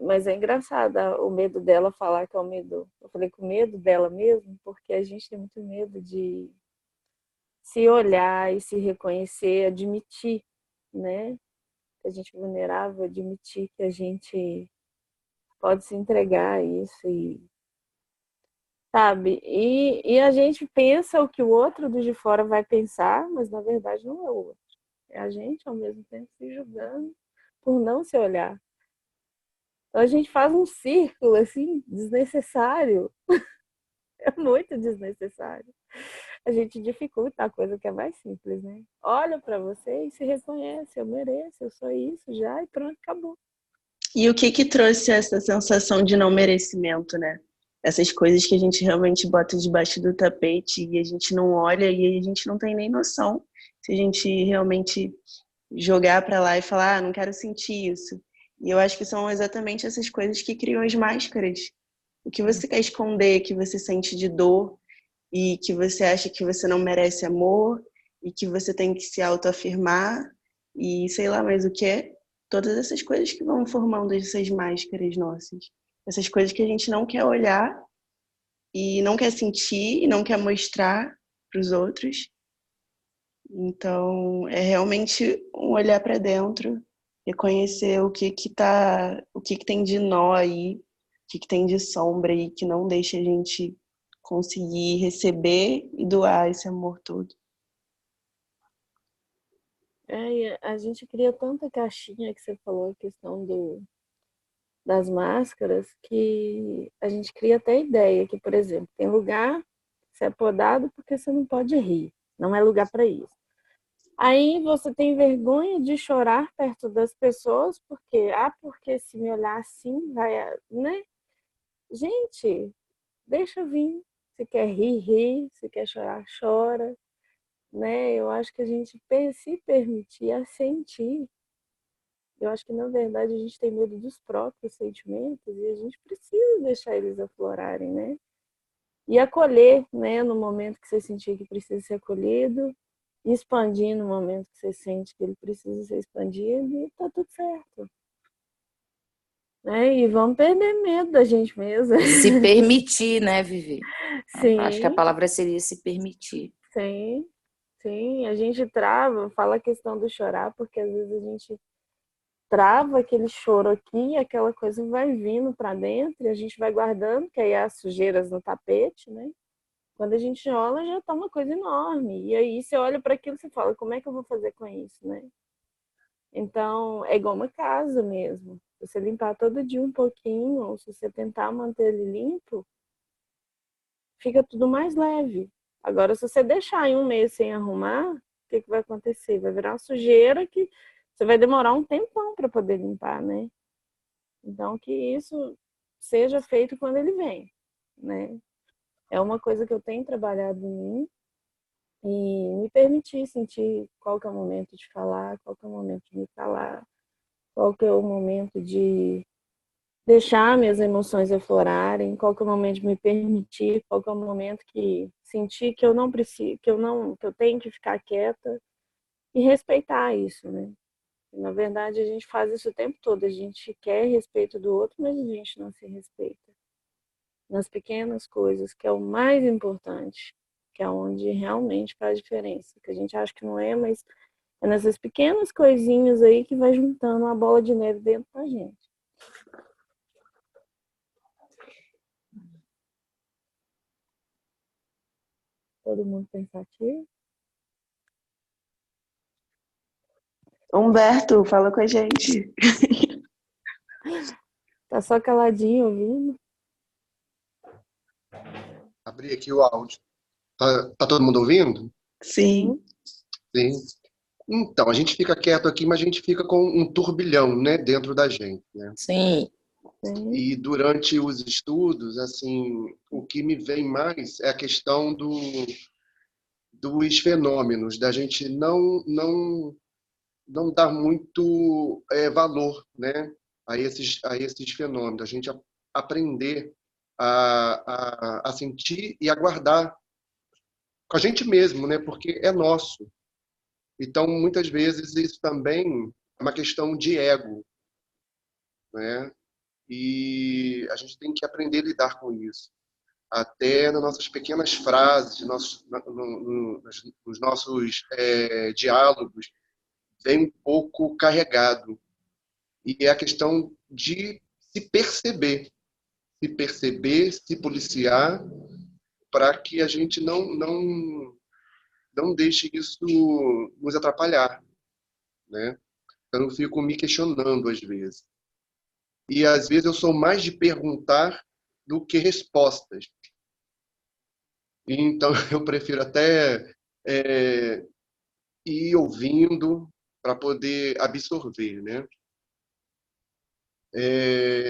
[SPEAKER 4] Mas é engraçado o medo dela falar que é o medo. Eu falei com medo dela mesmo, porque a gente tem muito medo de se olhar e se reconhecer, admitir, né? Que a gente é vulnerável, admitir que a gente pode se entregar a isso e sabe? E a gente pensa o que o outro do de fora vai pensar, mas na verdade não é o outro. É a gente ao mesmo tempo se julgando por não se olhar. Então a gente faz um círculo assim desnecessário. É muito desnecessário. A gente dificulta a coisa que é mais simples, né? Olha para você e se reconhece, eu mereço, eu sou isso já e pronto, acabou.
[SPEAKER 2] E o que trouxe essa sensação de não merecimento, né? Essas coisas que a gente realmente bota debaixo do tapete e a gente não olha e a gente não tem nem noção se a gente realmente jogar para lá e falar, não quero sentir isso. E eu acho que são exatamente essas coisas que criam as máscaras. O que você quer esconder, que você sente de dor e que você acha que você não merece amor e que você tem que se autoafirmar e sei lá mais o que é. Todas essas coisas que vão formando essas máscaras nossas. Essas coisas que a gente não quer olhar e não quer sentir e não quer mostrar para os outros. Então, é realmente um olhar para dentro, reconhecer o que tem de nó aí, o que tem de sombra aí que não deixa a gente conseguir receber e doar esse amor todo.
[SPEAKER 4] E a gente cria tanta caixinha que você falou, a questão das máscaras, que a gente cria até ideia que, por exemplo, tem lugar que você é podado porque você não pode rir, não é lugar para isso. Aí você tem vergonha de chorar perto das pessoas porque se me olhar assim vai, né? Gente, deixa vir. Se quer rir, ri, se quer chorar, chora, né? Eu acho que a gente se permitir a sentir. Eu acho que na verdade a gente tem medo dos próprios sentimentos e a gente precisa deixar eles aflorarem, né? E acolher, né, no momento que você sentir que precisa ser acolhido, e expandir no momento que você sente que ele precisa ser expandido e tá tudo certo. Né? E vamos perder medo da gente mesma.
[SPEAKER 1] Se permitir, né, Vivi?
[SPEAKER 4] Sim.
[SPEAKER 1] Acho que a palavra seria se permitir.
[SPEAKER 4] Sim, sim. A gente fala a questão do chorar, porque às vezes a gente trava aquele choro aqui e aquela coisa vai vindo para dentro e a gente vai guardando, que aí é as sujeiras no tapete, né? Quando a gente olha, já tá uma coisa enorme. E aí você olha para aquilo e você fala, como é que eu vou fazer com isso, né? Então, é igual uma casa mesmo. Se você limpar todo dia um pouquinho, ou se você tentar manter ele limpo, fica tudo mais leve. Agora, se você deixar em um mês sem arrumar, o que vai acontecer? Vai virar uma sujeira que você vai demorar um tempão para poder limpar, né? Então, que isso seja feito quando ele vem, né? É uma coisa que eu tenho trabalhado em mim e me permitir sentir qual que é o momento de falar, qual que é o momento de me calar, qual que é o momento de deixar minhas emoções aflorarem, qual que é o momento de me permitir, qual que é o momento que sentir que eu não preciso, que eu tenho que ficar quieta e respeitar isso, né? Na verdade, a gente faz isso o tempo todo, a gente quer respeito do outro, mas a gente não se respeita. Nas pequenas coisas, que é o mais importante, que é onde realmente faz diferença, que a gente acha que não é, mas é nessas pequenas coisinhas aí que vai juntando uma bola de neve dentro da gente. Todo mundo pensativo?
[SPEAKER 2] Humberto, fala com a gente.
[SPEAKER 4] Tá só caladinho ouvindo?
[SPEAKER 6] Abri aqui o áudio. Tá todo mundo ouvindo?
[SPEAKER 2] Sim.
[SPEAKER 6] Sim. Então, a gente fica quieto aqui, mas a gente fica com um turbilhão, né, dentro da gente, né?
[SPEAKER 1] Sim.
[SPEAKER 4] Sim.
[SPEAKER 6] E durante os estudos, assim, o que me vem mais é a questão dos fenômenos, da gente não dar muito valor, né, a esses fenômenos, a gente aprender a sentir e a guardar com a gente mesmo, né, porque é nosso. Então, muitas vezes, isso também é uma questão de ego, né? E a gente tem que aprender a lidar com isso. Até nas nossas pequenas frases, nos nossos diálogos, vem um pouco carregado. E é a questão de se perceber, se policiar, para que a gente não deixe isso nos atrapalhar, né? Então, eu fico me questionando às vezes. E às vezes eu sou mais de perguntar do que respostas. Então eu prefiro até ir ouvindo para poder absorver, né?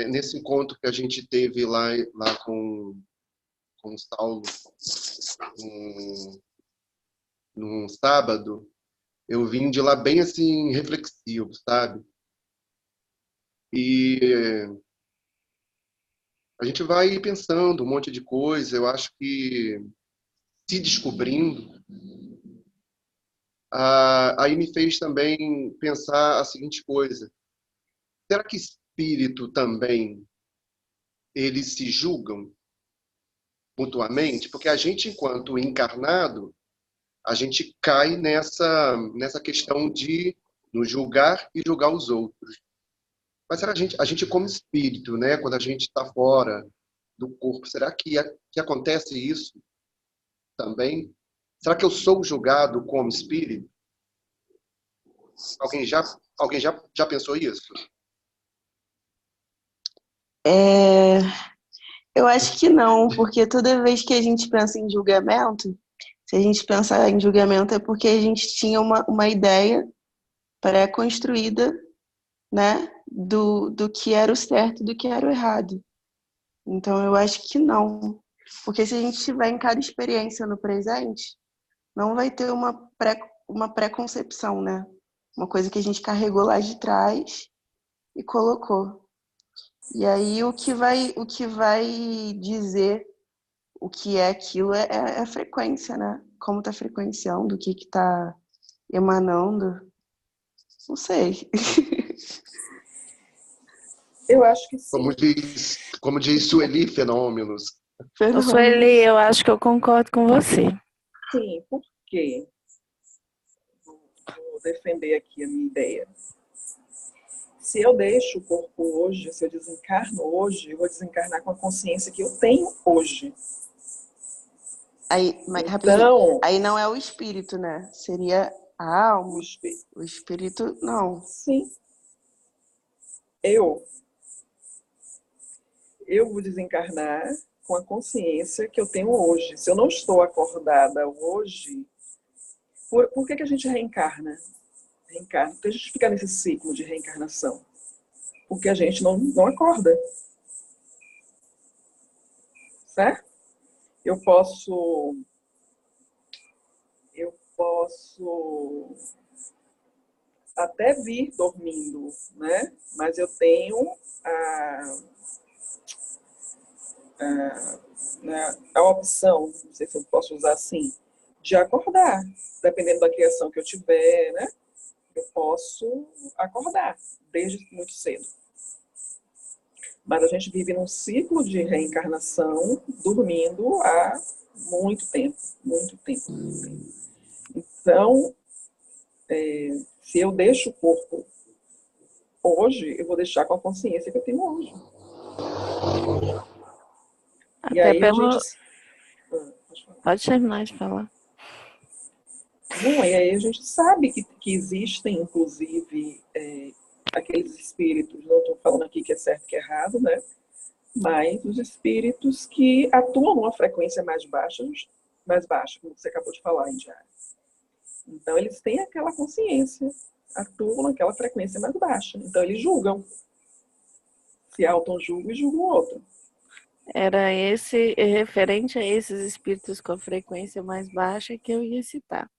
[SPEAKER 6] nesse encontro que a gente teve lá com o Saulo no sábado, eu vim de lá bem assim reflexivo, sabe? E a gente vai pensando um monte de coisa, eu acho que se descobrindo, aí me fez também pensar a seguinte coisa: será que espírito também eles se julgam mutuamente? Porque a gente, enquanto encarnado, a gente cai nessa questão de nos julgar e julgar os outros. Mas será a gente como espírito, né? Quando a gente está fora do corpo, será que acontece isso também? Será que eu sou julgado como espírito? Alguém já pensou isso?
[SPEAKER 2] Eu acho que não, porque toda vez que a gente pensa em julgamento, se a gente pensar em julgamento é porque a gente tinha uma ideia pré-construída, né, do que era o certo e do que era o errado. Então, eu acho que não. Porque se a gente tiver em cada experiência no presente, não vai ter uma pré-concepção, né? Uma coisa que a gente carregou lá de trás e colocou. E aí o que vai dizer o que é aquilo é a frequência, né? Como tá frequenciando, o que tá emanando. Não sei.
[SPEAKER 3] Eu acho que sim.
[SPEAKER 6] Como diz Sueli, fenômenos.
[SPEAKER 4] Ô, Sueli, eu acho que eu concordo com você.
[SPEAKER 3] Sim, por quê? Vou defender aqui a minha ideia. Se eu deixo o corpo hoje, se eu desencarno hoje, eu vou desencarnar com a consciência que eu tenho hoje.
[SPEAKER 2] Aí,
[SPEAKER 3] Então,
[SPEAKER 2] aí não é o espírito, né? Seria a alma.
[SPEAKER 3] o
[SPEAKER 2] espírito, não.
[SPEAKER 3] Sim. Eu vou desencarnar com a consciência que eu tenho hoje. Se eu não estou acordada hoje, por que a gente reencarna? Porque a gente fica nesse ciclo de reencarnação? Porque a gente não acorda. Certo? Eu posso até vir dormindo, né? Mas eu tenho a opção, não sei se eu posso usar assim, de acordar. Dependendo da criação que eu tiver, né? Eu posso acordar desde muito cedo. Mas a gente vive num ciclo de reencarnação, dormindo há muito tempo, muito tempo, muito tempo. Então, se eu deixo o corpo hoje, eu vou deixar com a consciência que eu tenho hoje.
[SPEAKER 4] Até
[SPEAKER 3] e aí
[SPEAKER 4] pelo...
[SPEAKER 3] a gente...
[SPEAKER 4] Pode terminar de falar.
[SPEAKER 3] Não, e aí a gente sabe que existem, inclusive, aqueles espíritos, não estou falando aqui que é certo e que é errado, né? Mas os espíritos que atuam numa frequência mais baixa, como você acabou de falar, Indiara. Então, eles têm aquela consciência, atuam naquela frequência mais baixa. Então, eles julgam. Se auto-julgam e julgam o outro.
[SPEAKER 4] Era referente a esses espíritos com a frequência mais baixa que eu ia citar.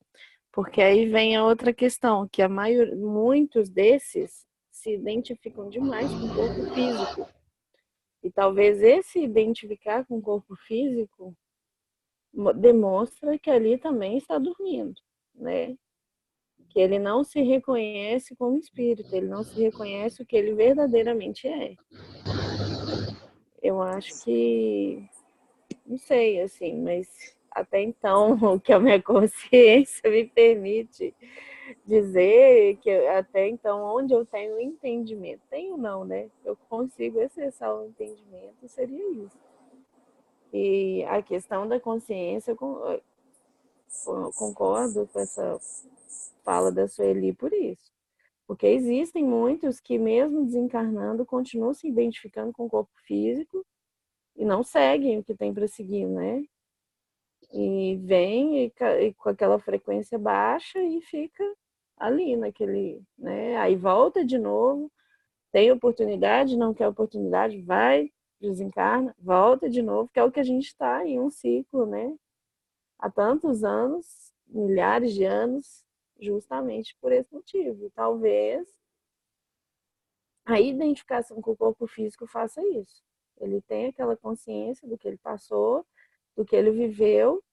[SPEAKER 4] Porque aí vem a outra questão, que muitos desses se identificam demais com o corpo físico. E talvez esse identificar com o corpo físico demonstra que ali também está dormindo, né? Que ele não se reconhece como espírito, ele não se reconhece o que ele verdadeiramente é. Eu acho que, não sei, assim, mas até então o que a minha consciência me permite dizer, que até então onde eu tenho entendimento, tenho não, né? Eu consigo acessar o entendimento, seria isso. E a questão da consciência, eu concordo com essa fala da Sueli por isso. Porque existem muitos que, mesmo desencarnando, continuam se identificando com o corpo físico e não seguem o que tem para seguir, né? E vem e com aquela frequência baixa e fica ali naquele, né? Aí volta de novo, tem oportunidade, não quer oportunidade, vai, desencarna, volta de novo, que é o que a gente está em um ciclo, né? Há tantos anos, milhares de anos, justamente por esse motivo. Talvez a identificação com o corpo físico faça isso. Ele tem aquela consciência do que ele passou, do que ele viveu,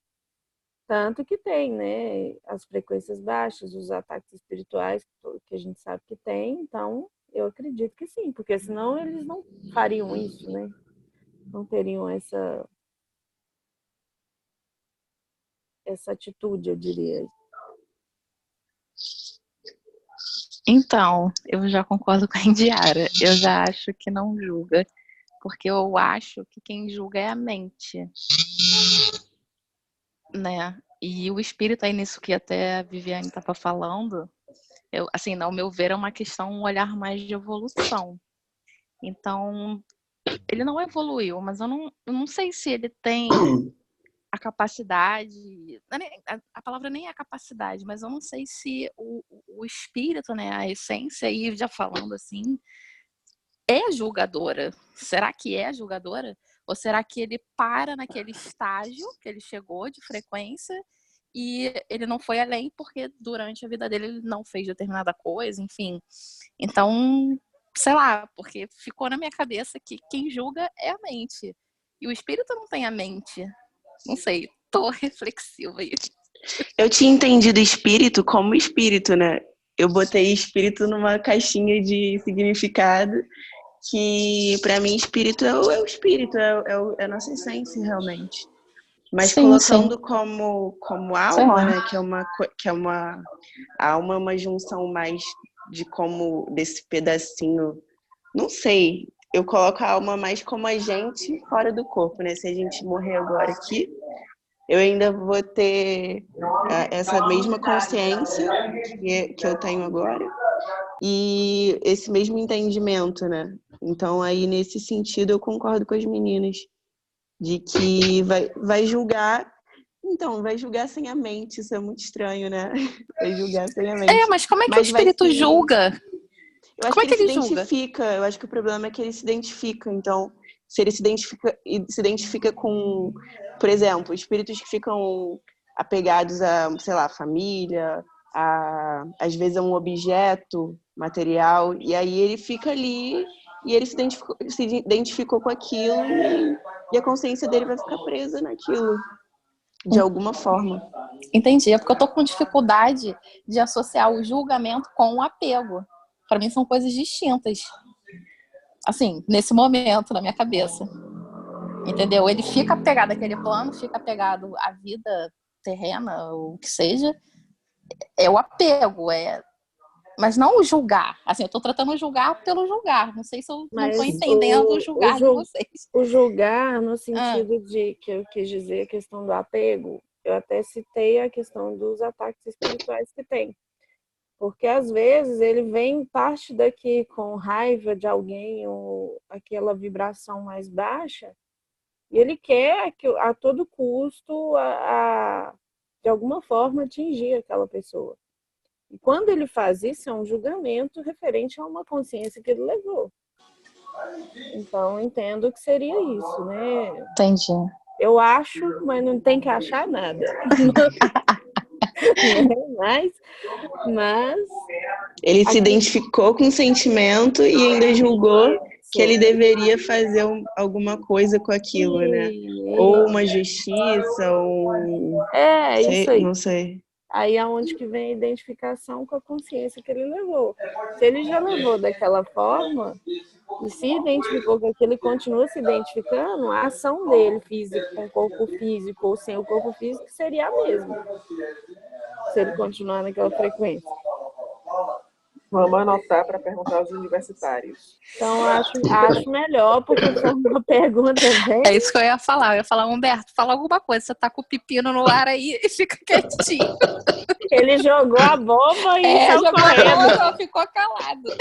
[SPEAKER 4] tanto que tem, né, as frequências baixas, os ataques espirituais que a gente sabe que tem, então eu acredito que sim, porque senão eles não fariam isso, né? Não teriam essa atitude, eu diria.
[SPEAKER 7] Então, eu já concordo com a Indiara. Eu já acho que não julga, porque eu acho que quem julga é a mente, né? E o espírito aí nisso que até a Viviane estava falando, assim, ao meu ver, é uma questão, um olhar mais de evolução. Então, ele não evoluiu, mas eu não sei se ele tem a capacidade, a palavra nem é a capacidade, mas eu não sei se o espírito, né, a essência, aí já falando assim, é julgadora. Será que é julgadora? Ou será que ele para naquele estágio que ele chegou de frequência e ele não foi além porque durante a vida dele ele não fez determinada coisa, enfim. Então, sei lá, porque ficou na minha cabeça que quem julga é a mente. E o espírito não tem a mente. Não sei, tô reflexiva aí.
[SPEAKER 2] Eu tinha entendido espírito como espírito, né? Eu botei espírito numa caixinha de significado que, para mim, espírito é o espírito, é a nossa essência, realmente. Mas
[SPEAKER 7] Sim,
[SPEAKER 2] colocando
[SPEAKER 7] sim.
[SPEAKER 2] como
[SPEAKER 7] Sei
[SPEAKER 2] alma,
[SPEAKER 7] lá.
[SPEAKER 2] né? A alma é uma junção mais desse pedacinho. Não sei. Eu coloco a alma mais como a gente fora do corpo, né? Se a gente morrer agora aqui, eu ainda vou ter essa mesma consciência que eu tenho agora e esse mesmo entendimento, né? Então, aí, nesse sentido, eu concordo com as meninas de que vai julgar. Então, vai julgar sem a mente, isso é muito estranho, né? Vai julgar sem a mente.
[SPEAKER 7] Mas como é que o
[SPEAKER 2] Mas vai
[SPEAKER 7] espírito
[SPEAKER 2] se...
[SPEAKER 7] julga?
[SPEAKER 2] Eu acho
[SPEAKER 7] Como
[SPEAKER 2] que
[SPEAKER 7] é que
[SPEAKER 2] ele se
[SPEAKER 7] ele julga?
[SPEAKER 2] identifica. Eu acho que o problema é que ele se identifica. Então, se ele se identifica com, por exemplo, espíritos que ficam apegados a, sei lá, família, às vezes a um objeto material, e aí ele fica ali e ele se identificou com aquilo e a consciência dele vai ficar presa naquilo, de alguma forma.
[SPEAKER 7] Entendi. É porque eu tô com dificuldade de associar o julgamento com o apego. Para mim são coisas distintas. Assim, nesse momento, na minha cabeça. Entendeu? Ele fica apegado àquele plano, fica apegado à vida terrena, ou o que seja. É o apego, mas não o julgar. Assim, eu tô tratando o julgar pelo julgar. Não sei se eu não tô
[SPEAKER 4] Mas
[SPEAKER 7] entendendo o julgar de vocês.
[SPEAKER 4] o julgar no sentido de que eu quis dizer a questão do apego, eu até citei a questão dos ataques espirituais que tem. Porque às vezes ele vem parte daqui com raiva de alguém ou aquela vibração mais baixa e ele quer a todo custo de alguma forma atingir aquela pessoa. E quando ele faz isso, é um julgamento referente a uma consciência que ele levou. Então, entendo que seria isso, né?
[SPEAKER 7] Entendi.
[SPEAKER 4] Eu acho, mas não tem que achar nada. mas
[SPEAKER 2] ele se identificou com o sentimento e ainda julgou que ele deveria fazer alguma coisa com aquilo, né? Ou uma justiça, ou...
[SPEAKER 4] isso aí.
[SPEAKER 2] Não sei.
[SPEAKER 4] Aí é onde que vem a identificação com a consciência que ele levou. Se ele já levou daquela forma e se identificou com aquilo e continua se identificando, a ação dele física com o corpo físico ou sem o corpo físico seria a mesma. Se ele continuar naquela frequência.
[SPEAKER 3] Vamos anotar para perguntar aos universitários.
[SPEAKER 4] Então, acho melhor, porque foi uma pergunta bem...
[SPEAKER 7] É isso que eu ia falar. Eu ia falar, Humberto, fala alguma coisa. Você tá com o pepino no ar aí e fica quietinho.
[SPEAKER 4] Ele jogou a bomba e saiu
[SPEAKER 7] jogou
[SPEAKER 4] correndo.
[SPEAKER 7] A bomba, ficou calado.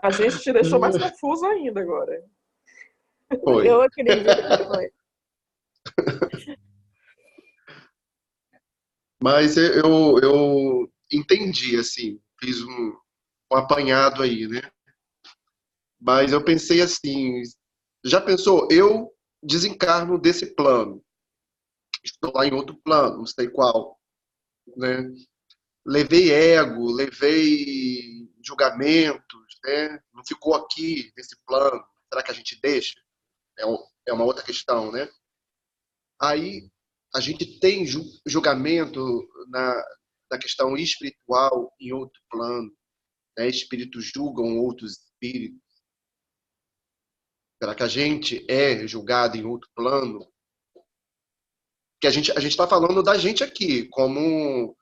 [SPEAKER 3] A gente te deixou mais confuso ainda agora.
[SPEAKER 6] Foi.
[SPEAKER 4] Eu acredito que foi.
[SPEAKER 6] Mas eu entendi, assim, fiz um apanhado aí, né? Mas eu pensei assim, já pensou? Eu desencarno desse plano. Estou lá em outro plano, não sei qual, né? Levei ego, levei julgamentos, né? Não ficou aqui nesse plano. Será que a gente deixa? É uma outra questão, né? Aí a gente tem julgamento na questão espiritual em outro plano, né? Espíritos julgam outros espíritos. Será que a gente é julgado em outro plano? Que a gente está falando da gente aqui como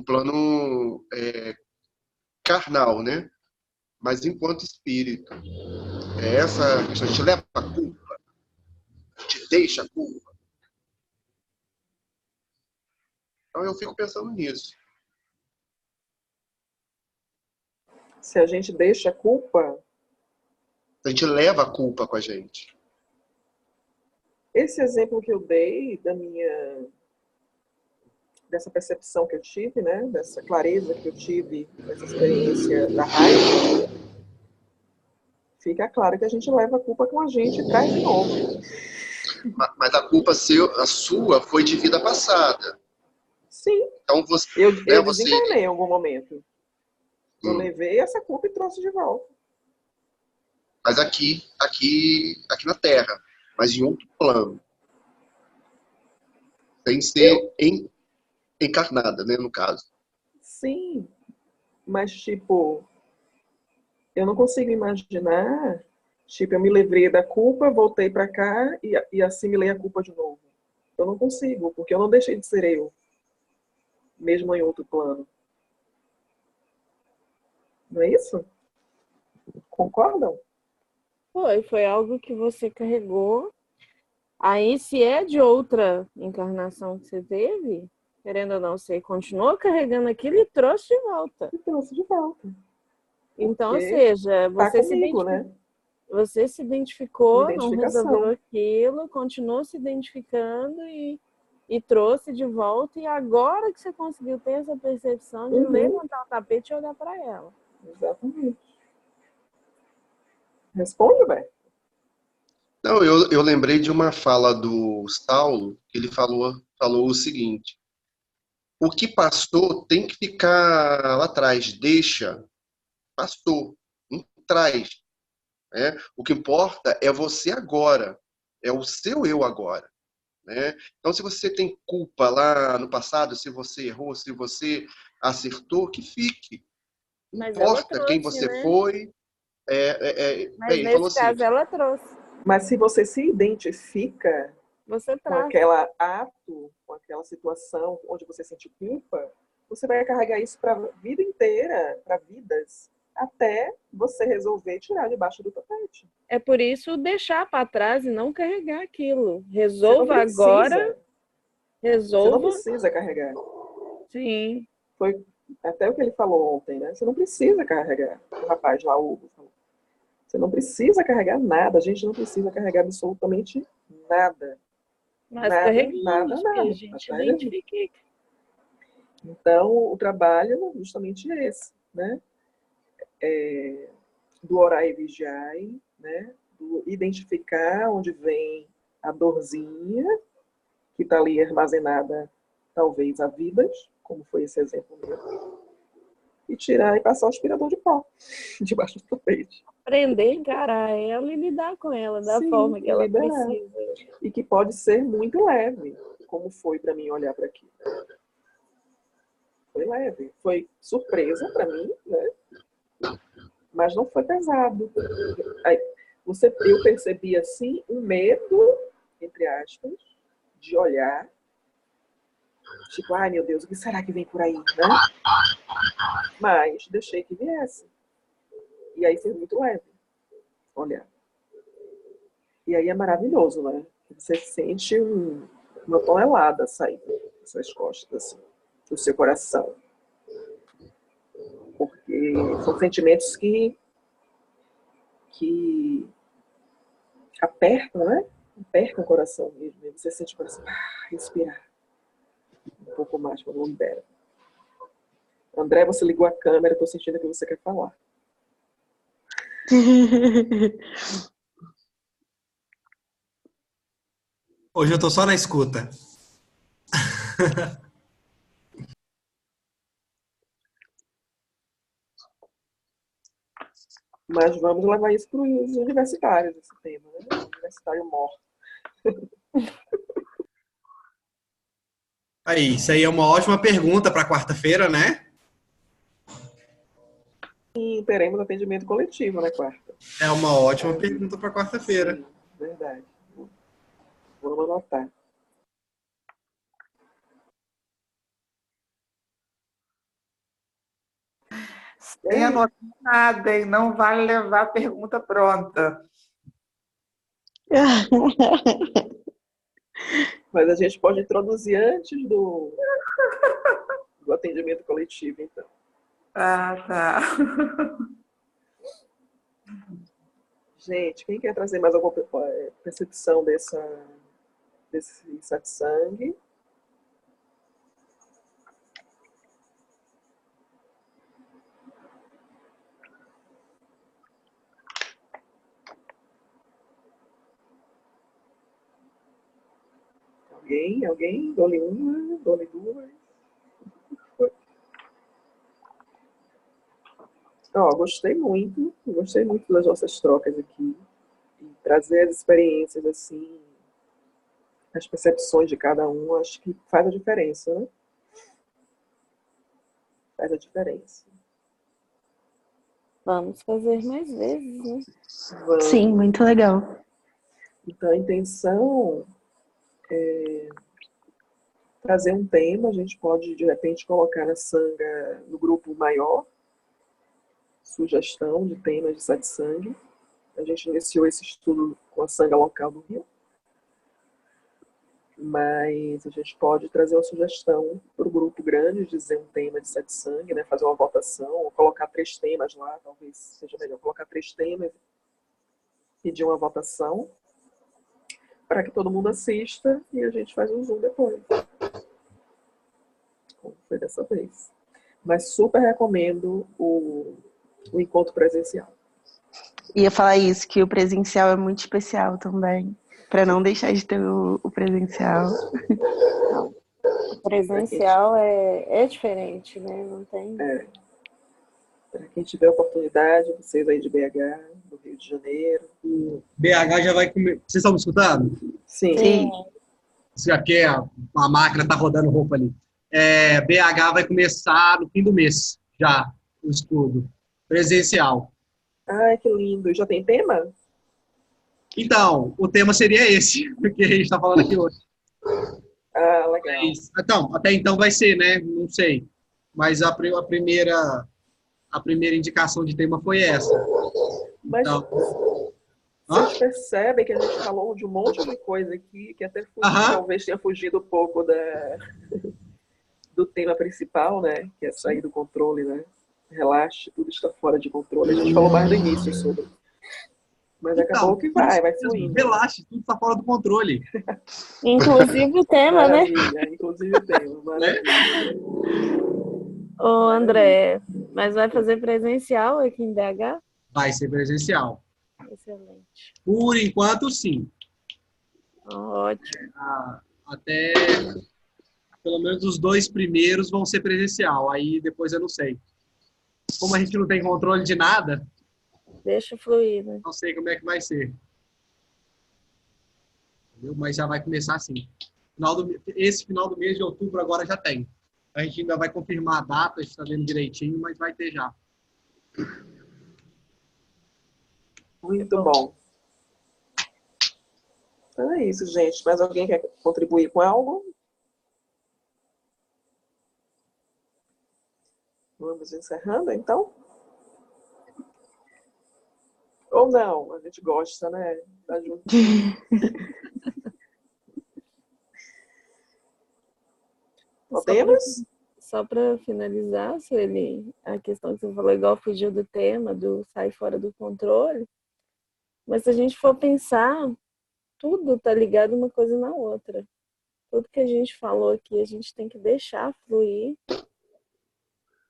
[SPEAKER 6] plano carnal, né? Mas enquanto espírito, é essa questão, a gente leva a culpa, a gente deixa a culpa. Então eu fico pensando nisso.
[SPEAKER 3] Se a gente deixa a culpa,
[SPEAKER 6] A gente leva a culpa com a gente.
[SPEAKER 3] esse exemplo que eu dei dessa percepção que eu tive, né, dessa clareza que eu tive nessa experiência da raiva, fica claro que a gente leva a culpa com a gente e traz de novo.
[SPEAKER 6] Mas a culpa a sua foi de vida passada.
[SPEAKER 3] Sim.
[SPEAKER 6] Então você,
[SPEAKER 3] eu desencarnei em algum momento. Eu
[SPEAKER 6] Hum.
[SPEAKER 3] levei essa culpa e trouxe de volta.
[SPEAKER 6] Mas aqui na Terra, mas em outro plano. Sem ser encarnada, né, no caso.
[SPEAKER 3] Sim, mas tipo, eu não consigo imaginar, tipo, eu me livrei da culpa, voltei para cá e assimilei a culpa de novo. Eu não consigo, porque eu não deixei de ser eu, mesmo em outro plano. Não é isso? Concordam?
[SPEAKER 4] Foi algo que você carregou. Aí, se é de outra encarnação que você teve, querendo ou não, você continuou carregando aquilo e trouxe de volta.
[SPEAKER 3] E trouxe de volta.
[SPEAKER 4] Então, ou
[SPEAKER 3] Porque
[SPEAKER 4] seja,
[SPEAKER 3] tá comigo, né?
[SPEAKER 4] Você se identificou, não
[SPEAKER 3] Identificação.
[SPEAKER 4] resolveu aquilo, continuou se identificando e trouxe de volta. E agora que você conseguiu ter essa percepção de levantar o tapete e olhar para ela.
[SPEAKER 3] Exatamente. Responde, velho.
[SPEAKER 6] Não, eu lembrei de uma fala do Saulo, que ele falou o seguinte: o que passou tem que ficar lá atrás, deixa, passou, não traz. Né? O que importa é você agora, é o seu eu agora. Né? Então, se você tem culpa lá no passado, se você errou, se você acertou, que fique. Não
[SPEAKER 4] Mas ela
[SPEAKER 6] importa quem
[SPEAKER 4] trouxe,
[SPEAKER 6] você
[SPEAKER 4] né?
[SPEAKER 6] foi.
[SPEAKER 4] Mas
[SPEAKER 6] Ele falou
[SPEAKER 4] nesse
[SPEAKER 6] assim,
[SPEAKER 4] caso ela trouxe.
[SPEAKER 3] Mas se você se identifica
[SPEAKER 4] Você
[SPEAKER 3] com
[SPEAKER 4] traz.
[SPEAKER 3] aquele ato, com aquela situação onde você sente culpa, você vai carregar isso para a vida inteira, para vidas, até você resolver tirar debaixo do tapete.
[SPEAKER 4] É por isso deixar para trás e não carregar aquilo.
[SPEAKER 3] Você não
[SPEAKER 4] Resolva
[SPEAKER 3] precisa.
[SPEAKER 4] agora.
[SPEAKER 3] Você não
[SPEAKER 4] Resolva.
[SPEAKER 3] precisa carregar.
[SPEAKER 4] Sim.
[SPEAKER 3] Foi até o que ele falou ontem, né? Você não precisa carregar. O rapaz lá, o Hugo, falou. Você não precisa carregar nada. A gente não precisa carregar absolutamente nada.
[SPEAKER 4] Mas
[SPEAKER 3] Nada,
[SPEAKER 4] carregamos,
[SPEAKER 3] nada,
[SPEAKER 4] porque
[SPEAKER 3] nada.
[SPEAKER 4] a gente identifica.
[SPEAKER 3] Então, o trabalho é justamente esse, né? Do orai e vigiai, né? Do identificar onde vem a dorzinha, que está ali armazenada, talvez, há vidas, como foi esse exemplo meu, e tirar e passar o aspirador de pó debaixo do tapete.
[SPEAKER 4] Aprender a encarar ela e lidar com ela da forma que ela
[SPEAKER 3] liberar.
[SPEAKER 4] precisa.
[SPEAKER 3] E que pode ser muito leve, como foi para mim olhar para aquilo. Foi leve. Foi surpresa para mim, né? Mas não foi pesado. Aí, eu percebi, assim, um medo, entre aspas, de olhar. Tipo, ai meu Deus, o que será que vem por aí, né? Mas deixei que viesse. E aí foi muito leve olhar. E aí é maravilhoso, né? Você sente uma tonelada saindo das suas costas, assim, do seu coração. Porque são sentimentos que apertam, né? Apertam o coração mesmo. E você sente o coração respirar um pouco mais quando libera. André, você ligou a câmera, estou sentindo que você quer falar.
[SPEAKER 8] Hoje eu tô só na escuta.
[SPEAKER 3] Mas vamos levar isso para os universitários, esse tema, né? O universitário morto.
[SPEAKER 8] Aí, isso aí é uma ótima pergunta para quarta-feira, né?
[SPEAKER 3] E teremos atendimento coletivo na quarta.
[SPEAKER 8] É uma ótima pergunta para quarta-feira.
[SPEAKER 3] Sim, verdade. Vamos anotar.
[SPEAKER 5] Sem anotar nada, hein? Não vale levar a pergunta pronta.
[SPEAKER 3] Mas a gente pode introduzir antes do atendimento coletivo, então.
[SPEAKER 5] Ah, tá.
[SPEAKER 3] Gente, quem quer trazer mais alguma percepção desse satsang? Alguém? Dole uma, dole duas. Ó, gostei muito das nossas trocas aqui. E trazer as experiências, assim, as percepções de cada um, acho que faz a diferença, né? Faz a diferença.
[SPEAKER 4] Vamos fazer mais vezes, né?
[SPEAKER 3] Vamos.
[SPEAKER 2] Sim, muito legal.
[SPEAKER 3] Então, a intenção é trazer um tema, a gente pode, de repente, colocar a Sangha no grupo maior, sugestão de temas de satsang. A gente iniciou esse estudo com a Sangha local do Rio, mas a gente pode trazer uma sugestão para o grupo grande, dizer um tema de satsang, né? Fazer uma votação, ou colocar 3 temas lá, talvez seja melhor colocar 3 temas, pedir uma votação, para que todo mundo assista e a gente faz um Zoom depois. Como foi dessa vez. Mas super recomendo o encontro presencial.
[SPEAKER 2] Ia falar isso, que o presencial é muito especial também. Para não deixar de ter o presencial.
[SPEAKER 4] O presencial é diferente, né? Não tem.
[SPEAKER 3] Para quem tiver oportunidade, vocês aí de BH, do Rio de Janeiro.
[SPEAKER 8] BH já vai comer. Vocês estão me escutando?
[SPEAKER 3] Sim.
[SPEAKER 8] Isso aqui é a máquina tá rodando roupa ali. BH vai começar no fim do mês, já, o estudo presencial.
[SPEAKER 3] Ai, que lindo. Já tem tema?
[SPEAKER 8] Então, o tema seria esse, que a gente está falando aqui hoje.
[SPEAKER 3] Ah, legal.
[SPEAKER 8] Então, até então vai ser, né? Não sei. Mas a primeira indicação de tema foi essa.
[SPEAKER 3] Mas
[SPEAKER 8] Então,
[SPEAKER 3] vocês percebem que a gente falou de um monte de coisa aqui, que até talvez tenha fugido um pouco do tema principal, né? Que é sair do controle, né? Relaxe, tudo está fora de controle. A gente falou mais no início sobre. Mas acabou que vai fluindo.
[SPEAKER 8] Relaxe, tudo está fora do controle.
[SPEAKER 4] Inclusive o tema,
[SPEAKER 3] Maravilha,
[SPEAKER 4] né?
[SPEAKER 3] Inclusive o tema, maravilha.
[SPEAKER 4] Ô, André, mas vai fazer presencial aqui em BH?
[SPEAKER 8] Vai ser presencial.
[SPEAKER 4] Excelente.
[SPEAKER 8] Por enquanto, sim.
[SPEAKER 4] Ótimo.
[SPEAKER 8] Até pelo menos os 2 primeiros vão ser presencial. Aí depois eu não sei. Como a gente não tem controle de nada,
[SPEAKER 4] deixa fluir, né?
[SPEAKER 8] Não sei como é que vai ser. Entendeu? Mas já vai começar assim. Esse final do mês de outubro agora já tem. A gente ainda vai confirmar a data, a gente está vendo direitinho, mas vai ter já.
[SPEAKER 3] Muito bom. Então é isso, gente. Mais alguém quer contribuir com algo? Vamos encerrando, então? Ou não? A gente gosta, né? Tá junto. Podemos?
[SPEAKER 4] Só para finalizar, Sueli, a questão que você falou, igual fugiu do tema, do sair fora do controle. Mas se a gente for pensar, tudo tá ligado uma coisa na outra. Tudo que a gente falou aqui, a gente tem que deixar fluir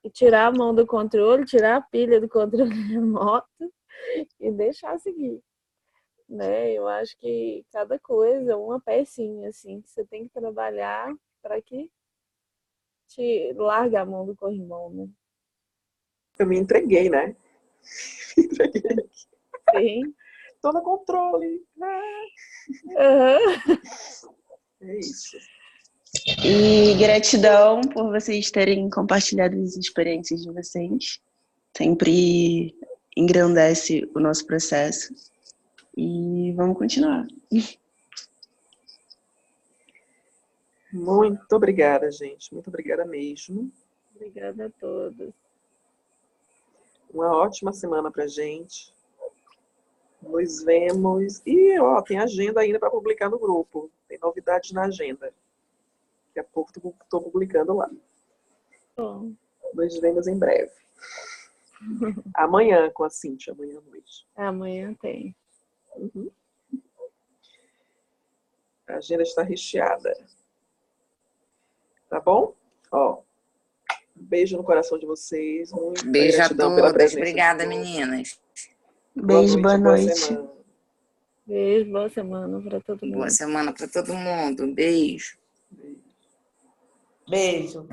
[SPEAKER 4] que tirar a mão do controle, tirar a pilha do controle remoto e deixar seguir, né? Eu acho que cada coisa, uma pecinha, assim, que você tem que trabalhar para que te larga a mão do corrimão, né?
[SPEAKER 3] Eu me entreguei, né? Me entreguei.
[SPEAKER 4] Sim.
[SPEAKER 3] Tô no controle.
[SPEAKER 4] Uhum.
[SPEAKER 3] É isso.
[SPEAKER 2] E gratidão por vocês terem compartilhado as experiências de vocês. Sempre engrandece o nosso processo. E vamos continuar.
[SPEAKER 3] Muito obrigada, gente. Muito obrigada mesmo.
[SPEAKER 4] Obrigada a todos.
[SPEAKER 3] Uma ótima semana pra gente. Nos vemos. E, ó, tem agenda ainda para publicar no grupo. Tem novidades na agenda. Daqui a pouco estou publicando lá.
[SPEAKER 4] Bom.
[SPEAKER 3] Nos vemos em breve. Amanhã com a Cíntia, amanhã à noite.
[SPEAKER 4] Amanhã tem.
[SPEAKER 3] Uhum. A agenda está recheada. Tá bom? Ó, um beijo no coração de vocês. Muita
[SPEAKER 1] Beijo a
[SPEAKER 3] gratidão pela
[SPEAKER 1] todas.
[SPEAKER 3] presença.
[SPEAKER 1] Obrigada, meninas.
[SPEAKER 2] Beijo, boa noite.
[SPEAKER 3] Semana.
[SPEAKER 4] Beijo, boa semana para todo mundo.
[SPEAKER 1] Boa semana para todo mundo. Beijo.
[SPEAKER 5] Beijo.